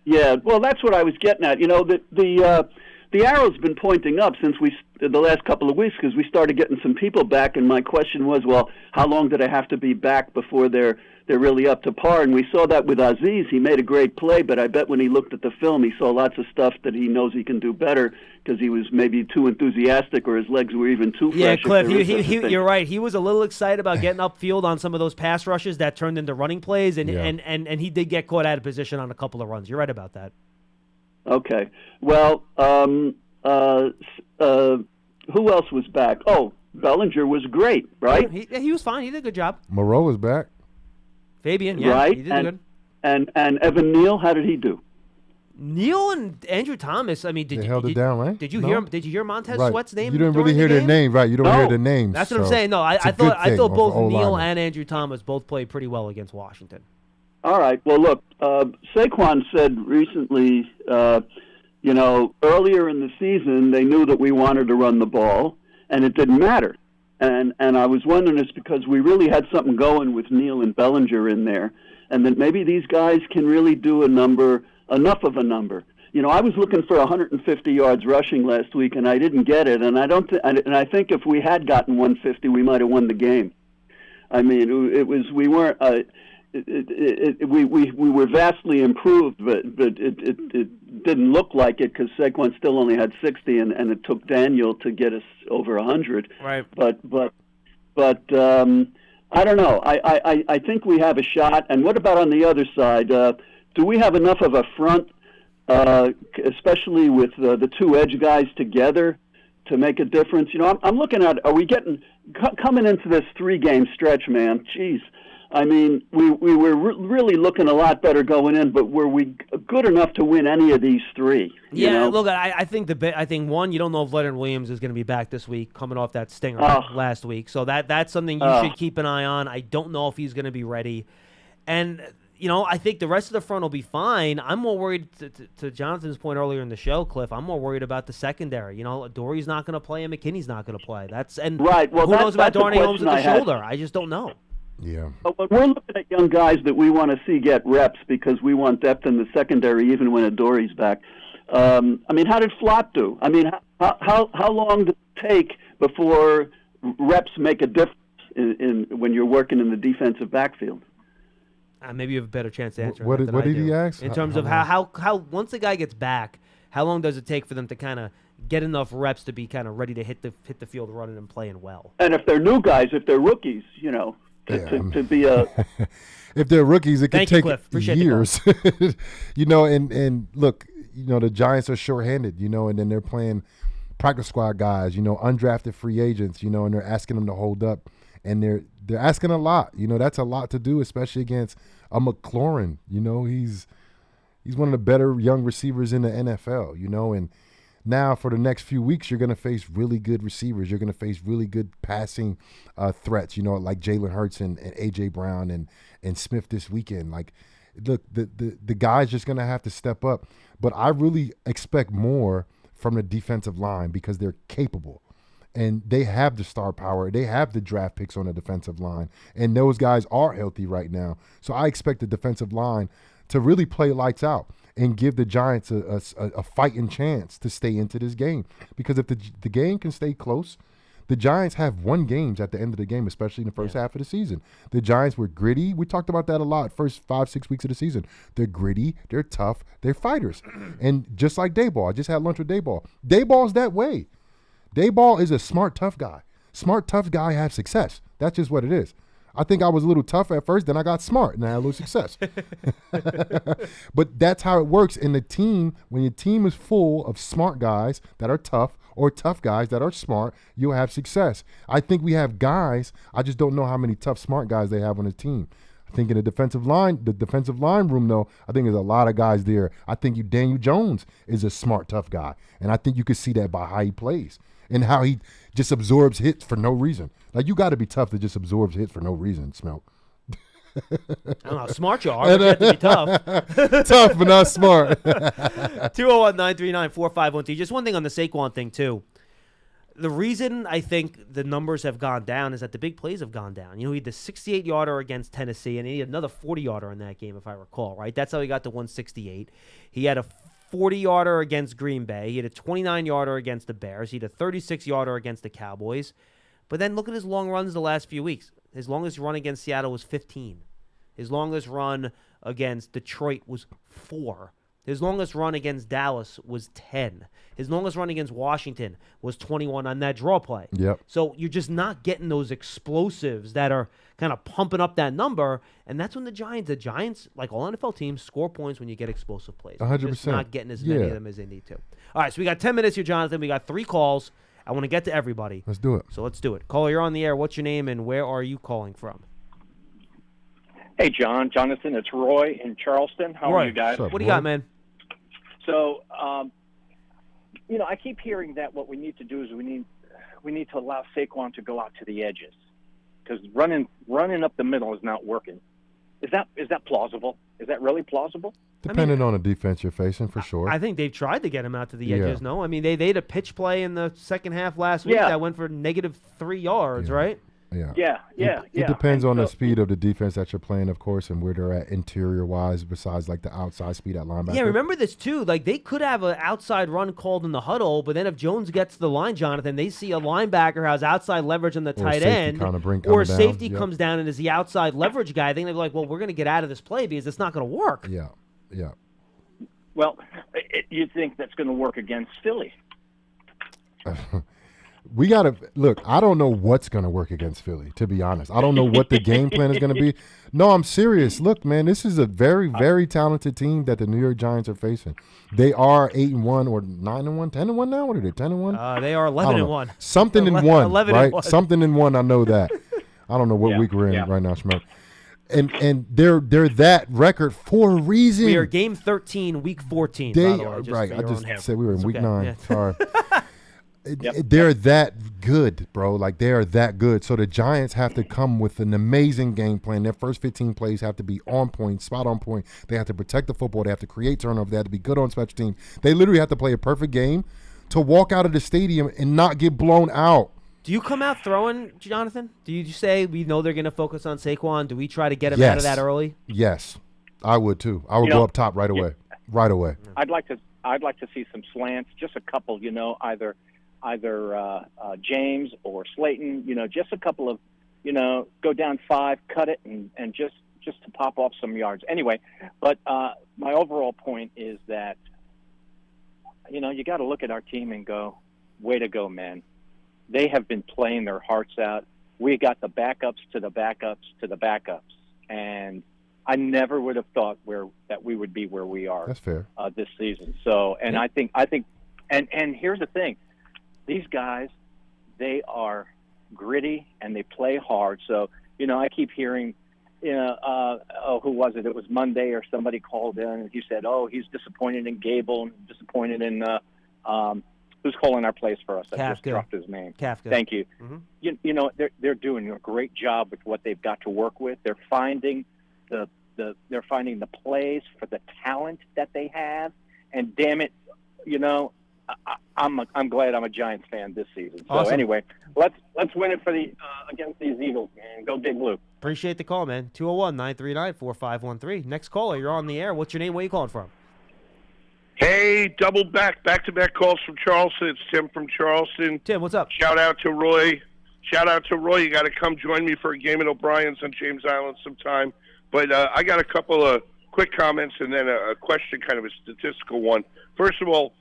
Well, that's what I was getting at. The arrow's been pointing up since the last couple of weeks because we started getting some people back, and my question was, well, how long do they have to be back before they're really up to par? And we saw that with Aziz. He made a great play, but I bet when he looked at the film, he saw lots of stuff that he knows he can do better because he was maybe too enthusiastic or his legs were even too fresh. Yeah, Cliff, you're right. He was a little excited about getting upfield on some of those pass rushes that turned into running plays, and he did get caught out of position on a couple of runs. You're right about that. Okay. Well, who else was back? Oh, Bellinger was great, right? He was fine. He did a good job. Moreau was back. Fabian, right? He did good. And Evan Neal, how did he do? Neal and Andrew Thomas. I mean, they held it down, right? Did you hear Montez Sweat's name? You didn't really hear their name, right? You don't hear their names. That's what I'm saying. No, I thought both Neal and Andrew Thomas both played pretty well against Washington. All right. Well, look, Saquon said recently, earlier in the season, they knew that we wanted to run the ball, and it didn't matter. And I was wondering, it's because we really had something going with Neal and Bellinger in there, and that maybe these guys can really do enough of a number. I was looking for 150 yards rushing last week, and I didn't get it. And I think if we had gotten 150, we might have won the game. I mean, we were vastly improved, but it didn't look like it because Saquon still only had 60, and it took Daniel to get us over 100. Right. But I don't know. I think we have a shot. And what about on the other side? Do we have enough of a front, especially with the two edge guys together, to make a difference? I'm looking at, are we getting coming into this 3-game stretch, man? Jeez. I mean, we were really looking a lot better going in, but were we good enough to win any of these 3? Look, I think one, you don't know if Leonard Williams is going to be back this week, coming off that stinger last week. So that's something you should keep an eye on. I don't know if he's going to be ready, and I think the rest of the front will be fine. I'm more worried, to Jonathan's point earlier in the show, Cliff. I'm more worried about the secondary. Dory's not going to play, and McKinney's not going to play. Right. Well, who knows about Darnay Holmes with the shoulder? I just don't know. Yeah. But we're looking at young guys that we want to see get reps because we want depth in the secondary even when Adory's back. I mean, how did Flop do? I mean, how long did it take before reps make a difference in when you're working in the defensive backfield? Maybe you have a better chance to answer. What that did than I do. he ask? In terms of how once the guy gets back, how long does it take for them to kind of get enough reps to be kind of ready to hit the field running and playing well? And if they're new guys, if they're rookies, you know, to be a if they're rookies, it could take years. You know, and look, you know, the Giants are shorthanded, you know, and then they're playing practice squad guys, you know, undrafted free agents, you know, and they're asking them to hold up, and they're asking a lot. You know, that's a lot to do, especially against a McLaurin. You know, he's one of the better young receivers in the NFL, you know, and now for the next few weeks, you're going to face really good receivers. You're going to face really good passing threats, you know, like Jalen Hurts and A.J. Brown and Smith this weekend. Like, look, the guy's just going to have to step up. But I really expect more from the defensive line because they're capable. And they have the star power. They have the draft picks on the defensive line. And those guys are healthy right now. So I expect the defensive line to really play lights out and give the Giants a fighting chance to stay into this game. Because if the game can stay close, the Giants have won games at the end of the game, especially in the first half of the season. The Giants were gritty. We talked about that a lot first 5-6 weeks of the season. They're gritty. They're tough. They're fighters. And just like Dayball, I just had lunch with Dayball. Dayball's that way. Dayball is a smart, tough guy. Smart, tough guy have success. That's just what it is. I think I was a little tough at first, then I got smart, and I had a little success. But that's how it works in the team. When your team is full of smart guys that are tough or tough guys that are smart, you'll have success. I think we have guys. I just don't know how many tough, smart guys they have on the team. I think in the defensive line room, though, I think there's a lot of guys there. I think Daniel Jones is a smart, tough guy, and I think you can see that by how he plays and how he just absorbs hits for no reason. Like, you got to be tough to just absorb hits for no reason, Schmeelk. I don't know how smart you are, but you have to be tough. Tough, but not smart. 201-939-4512. Just one thing on the Saquon thing, too. The reason I think the numbers have gone down is that the big plays have gone down. You know, he had the 68-yarder against Tennessee, and he had another 40-yarder in that game, if I recall, right? That's how he got to 168. He had a 40-yarder against Green Bay. He had a 29-yarder against the Bears. He had a 36-yarder against the Cowboys. But then look at his long runs the last few weeks. His longest run against Seattle was 15. His longest run against Detroit was 4. His longest run against Dallas was 10. His longest run against Washington was 21 on that draw play. Yep. So you're just not getting those explosives that are kind of pumping up that number, and that's when the Giants, like all NFL teams, score points when you get explosive plays. 100%. Just not getting as many of them as they need to. All right, so we got 10 minutes here, Jonathan. We got 3 calls. I want to get to everybody. Let's do it. So let's do it. Caller, you're on the air. What's your name, and where are you calling from? Hey, Jonathan, it's Roy in Charleston. How are you guys? What's up, what do you got, man? So, I keep hearing that what we need to do is we need to allow Saquon to go out to the edges because running up the middle is not working. Is that plausible? Is that really plausible? Depending on the defense you're facing, for sure. I think they've tried to get him out to the edges. No, I mean they had a pitch play in the second half last week that went for -3 yards, right? Yeah. It depends on the speed of the defense that you're playing, of course, and where they're at interior-wise besides, like, the outside speed at linebacker. Yeah, remember this, too. Like, they could have an outside run called in the huddle, but then if Jones gets to the line, Jonathan, they see a linebacker has outside leverage on the tight end, or safety comes down and is the outside leverage guy. Then they're like, well, we're going to get out of this play because it's not going to work. Yeah. Well, you think that's going to work against Philly? We got to – look, I don't know what's going to work against Philly, to be honest. I don't know what the game plan is going to be. No, I'm serious. Look, man, this is a very, very talented team that the New York Giants are facing. They are 8-1 or 9-1, 10-1 now? What are they, 10-1? They are 11-1. Something in 1, right? 11-1. Something in 1, I know that. I don't know what week we're in right now, Schmeelk. And they're that record for a reason. We are game 13, week 14, by the way. Right. I just said we were in week 9. Yeah. Sorry. They're that good, bro. Like, they are that good. So the Giants have to come with an amazing game plan. Their first 15 plays have to be on point, spot on point. They have to protect the football. They have to create turnover. They have to be good on special teams. They literally have to play a perfect game to walk out of the stadium and not get blown out. Do you come out throwing, Jonathan? Do you say we know they're going to focus on Saquon? Do we try to get him out of that early? Yes, I would too. I would go up top right away. Right away. I'd like to I'd like to see some slants, just a couple, either James or Slayton, just a couple of, go down 5, cut it, and just to pop off some yards. Anyway, but my overall point is that, you got to look at our team and go, way to go, man. They have been playing their hearts out. We got the backups to the backups to the backups, and I never would have thought that we would be where we are. That's fair. This season. So, and I think, and here's the thing: these guys, they are gritty and they play hard. So, I keep hearing, who was it? It was Monday, or somebody called in and he said, "Oh, he's disappointed in Gable and disappointed in who's calling our plays for us." I just dropped his name. Kafka. Thank you. Mm-hmm. They're doing a great job with what they've got to work with. They're finding they're finding the plays for the talent that they have, and damn it, I'm glad I'm a Giants fan this season. So awesome. Anyway, let's win it for the against these Eagles, man. Go Big Blue. Appreciate the call, man. 201-939-4513. Next caller, you're on the air. What's your name? Where are you calling from? Hey, back-to-back calls from Charleston. It's Tim from Charleston. Tim, what's up? Shout out to Roy. You got to come join me for a game at O'Brien's on James Island sometime. But I got a couple of quick comments and then a question, kind of a statistical one. First of all,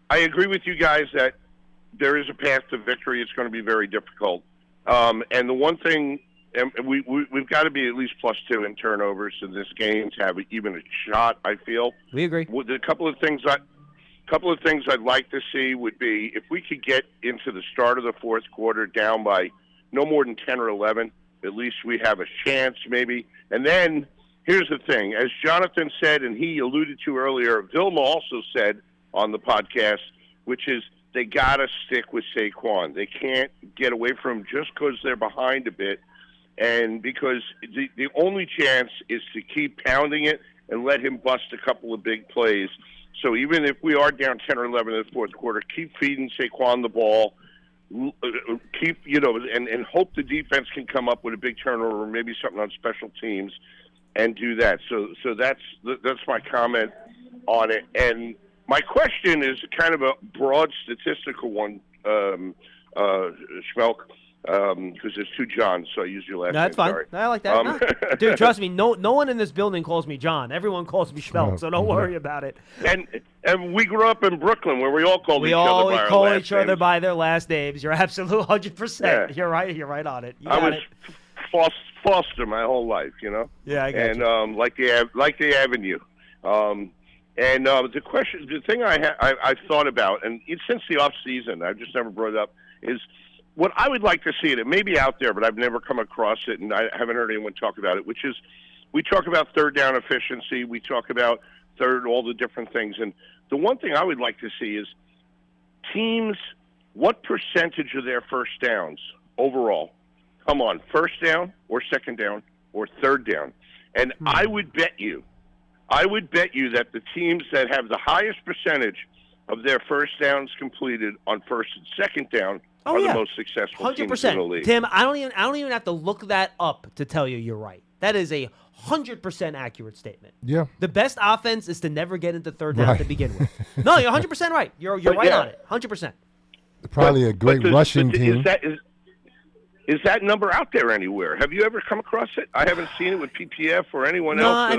I agree with you guys that there is a path to victory. It's going to be very difficult. And the one thing, and we've got to be at least +2 in turnovers in this game to have even a shot, I feel. We agree. A couple of things I'd like to see would be if we could get into the start of the fourth quarter down by no more than 10 or 11, at least we have a chance maybe. And then here's the thing. As Jonathan said, and he alluded to earlier, Vilma also said on the podcast, which is they got to stick with Saquon. They can't get away from him just because they're behind a bit. And because the only chance is to keep pounding it and let him bust a couple of big plays. So even if we are down 10 or 11 in the fourth quarter, keep feeding Saquon the ball, keep, and hope the defense can come up with a big turnover or maybe something on special teams and do that. So that's my comment on it. And my question is kind of a broad statistical one, Schmeelk. Because there's 2 Johns, so I use your last name. That's fine. Sorry. I like that. No. Dude, trust me, no one in this building calls me John. Everyone calls me Schmeelk, so don't worry about it. And we grew up in Brooklyn where we all called each other by our last names. We all call each other by their last names. You're absolute 100%. Yeah. You're right on it. I was Foster my whole life, Yeah, I got you. Like the Avenue. The thing I've thought about, and since the off season, I've just never brought it up, is what I would like to see, and it may be out there, but I've never come across it, and I haven't heard anyone talk about it, which is we talk about third down efficiency, we talk about all the different things, and the one thing I would like to see is teams, what percentage of their first downs overall come on first down or second down or third down? And I would bet you that the teams that have the highest percentage of their first downs completed on first and second down are the most successful teams in the league. Tim, I don't even have to look that up to tell you you're right. That is a 100% accurate statement. Yeah. The best offense is to never get into third down to begin with. No, you're 100% right. You're right on it. 100%. Probably a great rushing team. Is that number out there anywhere? Have you ever come across it? I haven't seen it with PPF or anyone else.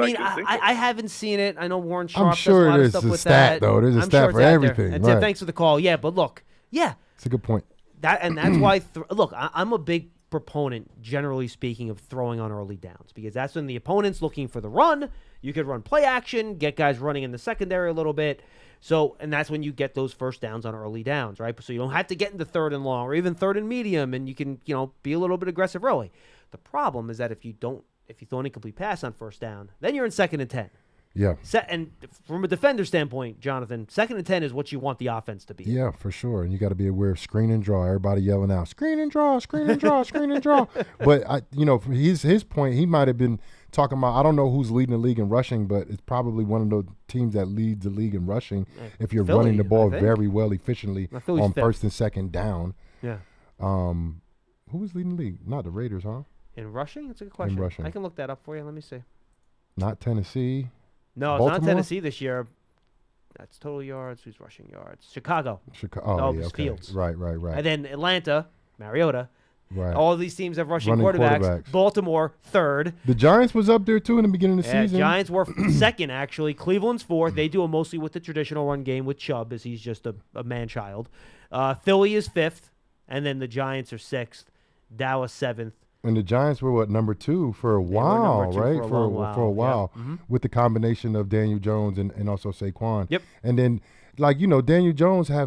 I haven't seen it. I know Warren Sharp I'm sure does a lot of there's stuff a with stat, that. though. There's a stat for everything. And right. Tim, thanks for the call. Yeah, but look, it's a good point. That's why. Look, I'm a big proponent, generally speaking, of throwing on early downs because that's when the opponent's looking for the run. You could run play action, get guys running in the secondary a little bit. So, and that's when you get those first downs on early downs, right? So you don't have to get into third and long or even third and medium, and you can, be a little bit aggressive early. The problem is that if you throw an incomplete pass on first down, then you're in 2nd and 10. Yeah. And from a defender standpoint, Jonathan, 2nd and 10 is what you want the offense to be. Yeah, for sure. And you got to be aware of screen and draw. Everybody yelling out, screen and draw, screen and draw, screen and draw. But from his point, he might have been talking about, I don't know who's leading the league in rushing, but it's probably one of those teams that leads the league in rushing if you're running the ball very well efficiently on first and second down. Yeah. Who was leading the league? Not the Raiders, huh? In rushing? That's a good question. In rushing. I can look that up for you. Let me see. Not Tennessee. No, it's Baltimore? not Tennessee this year. That's total yards. Who's rushing yards? Chicago. Oh, yeah, okay. Fields. Right. And then Atlanta, Mariota. Right. All of these teams have rushing Running quarterbacks. Baltimore, third. The Giants was up there, too, in the beginning of the season. Giants were second, actually. Cleveland's fourth. They do it mostly with the traditional run game with Chubb, as he's just a man-child. Philly is fifth, and then the Giants are sixth. Dallas, seventh. And the Giants were, number 2 for a while, right? For a while. Yeah. With the combination of Daniel Jones and also Saquon. Yep. And then, Daniel Jones a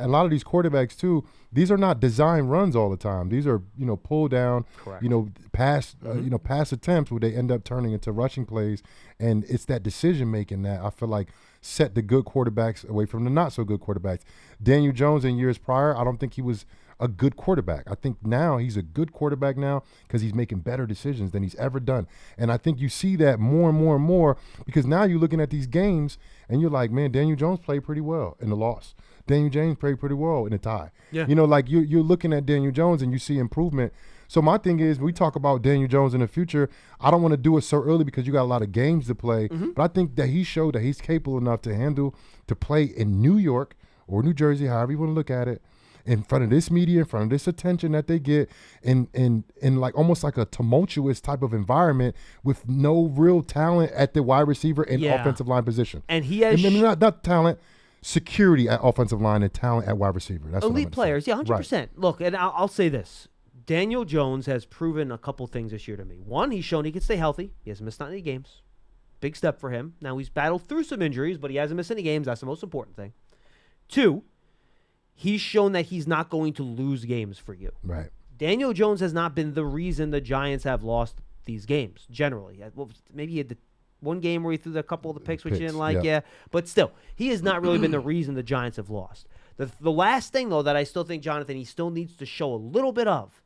lot of these quarterbacks, too, these are not design runs all the time. These are, pull down, Correct. pass, pass attempts where they end up turning into rushing plays. And it's that decision-making that I feel like set the good quarterbacks away from the not-so-good quarterbacks. Daniel Jones in years prior, I don't think he was a good quarterback. I think now he's a good quarterback now because he's making better decisions than he's ever done. And I think you see that more and more and more because now you're looking at these games and you're like, man, Daniel Jones played pretty well in the loss. Daniel James played pretty well in the tie. Yeah. You're looking at Daniel Jones and you see improvement. So my thing is, we talk about Daniel Jones in the future. I don't want to do it so early because you got a lot of games to play. But I think that he showed that he's capable enough to play in New York or New Jersey, however you want to look at it, in front of this media, in front of this attention that they get, in like almost like a tumultuous type of environment with no real talent at the wide receiver and offensive line position. And he has not talent, security at offensive line and talent at wide receiver. That's elite players. Yeah, 100%. Right. Look, and I'll say this. Daniel Jones has proven a couple things this year to me. One, he's shown he can stay healthy. He hasn't missed any games. Big step for him. Now, he's battled through some injuries, but he hasn't missed any games. That's the most important thing. Two, he's shown that he's not going to lose games for you. Right. Daniel Jones has not been the reason the Giants have lost these games, generally. Well, maybe he had the one game where he threw a couple of the picks, which you didn't like, yeah. But still, he has not really been the reason the Giants have lost. The last thing, though, that I still think, Jonathan, he still needs to show a little bit of,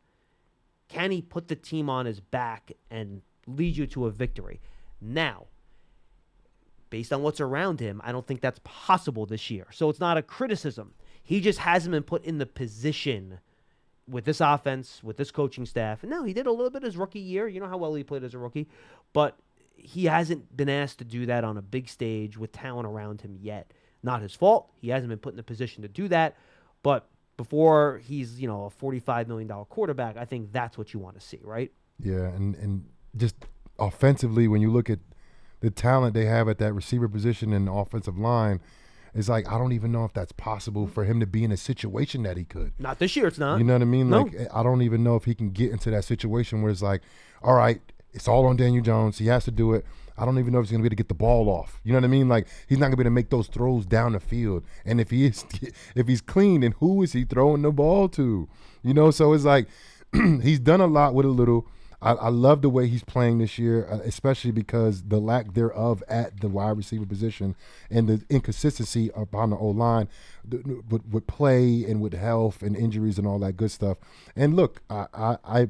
can he put the team on his back and lead you to a victory? Now, based on what's around him, I don't think that's possible this year. So it's not a criticism. He just hasn't been put in the position with this offense, with this coaching staff. And now he did a little bit his rookie year. You know how well he played as a rookie. But he hasn't been asked to do that on a big stage with talent around him yet. Not his fault. He hasn't been put in the position to do that. But before he's, a $45 million quarterback, I think that's what you want to see, right? Yeah, and just offensively, when you look at the talent they have at that receiver position and the offensive line, it's like, I don't even know if that's possible for him to be in a situation that he could. Not this year, it's not. You know what I mean? No. Like, I don't even know if he can get into that situation where it's like, all right, it's all on Daniel Jones. He has to do it. I don't even know if he's going to be able to get the ball off. You know what I mean? Like, he's not going to be able to make those throws down the field. And if he's clean, then who is he throwing the ball to? So it's like he's done a lot with a little. I love the way he's playing this year, especially because the lack thereof at the wide receiver position and the inconsistency upon the O-line with play and with health and injuries and all that good stuff. And look, I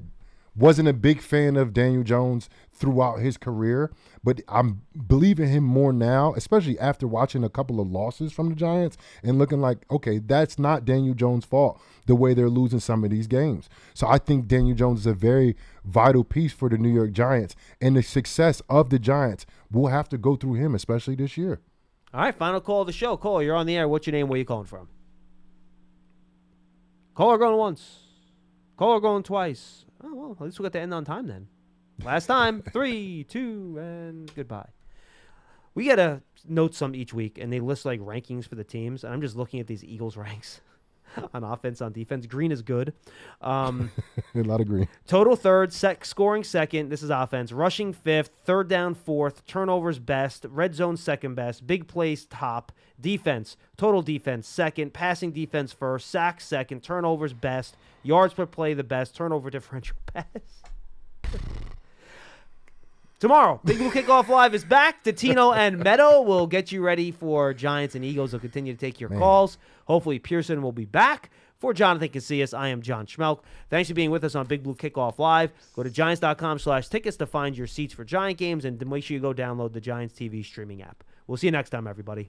wasn't a big fan of Daniel Jones throughout his career, but I'm believing him more now, especially after watching a couple of losses from the Giants and looking like, okay, that's not Daniel Jones' fault, the way they're losing some of these games. So I think Daniel Jones is a very vital piece for the New York Giants, and the success of the Giants will have to go through him, especially this year. All right, final call of the show. Caller, you're on the air. What's your name? Where are you calling from? Caller going once. Caller going twice. Oh, well, at least we got to end on time then. Last time. 3, 2, and goodbye. We got to note some each week, and they list like rankings for the teams. And I'm just looking at these Eagles ranks on offense, on defense. Green is good. A lot of green. Total third, scoring second. This is offense. Rushing fifth, third down fourth, turnovers best, red zone second best, big plays top. Defense, total defense second, passing defense first, sacks second, turnovers best, yards per play the best, turnover differential best. Tomorrow, Big Blue Kickoff Live is back. Tino and Meadow will get you ready for Giants and Eagles. They'll continue to take your calls. Hopefully, Pearson will be back. For Jonathan Casillas, I am John Schmeelk. Thanks for being with us on Big Blue Kickoff Live. Go to Giants.com/tickets to find your seats for Giant games, and make sure you go download the Giants TV streaming app. We'll see you next time, everybody.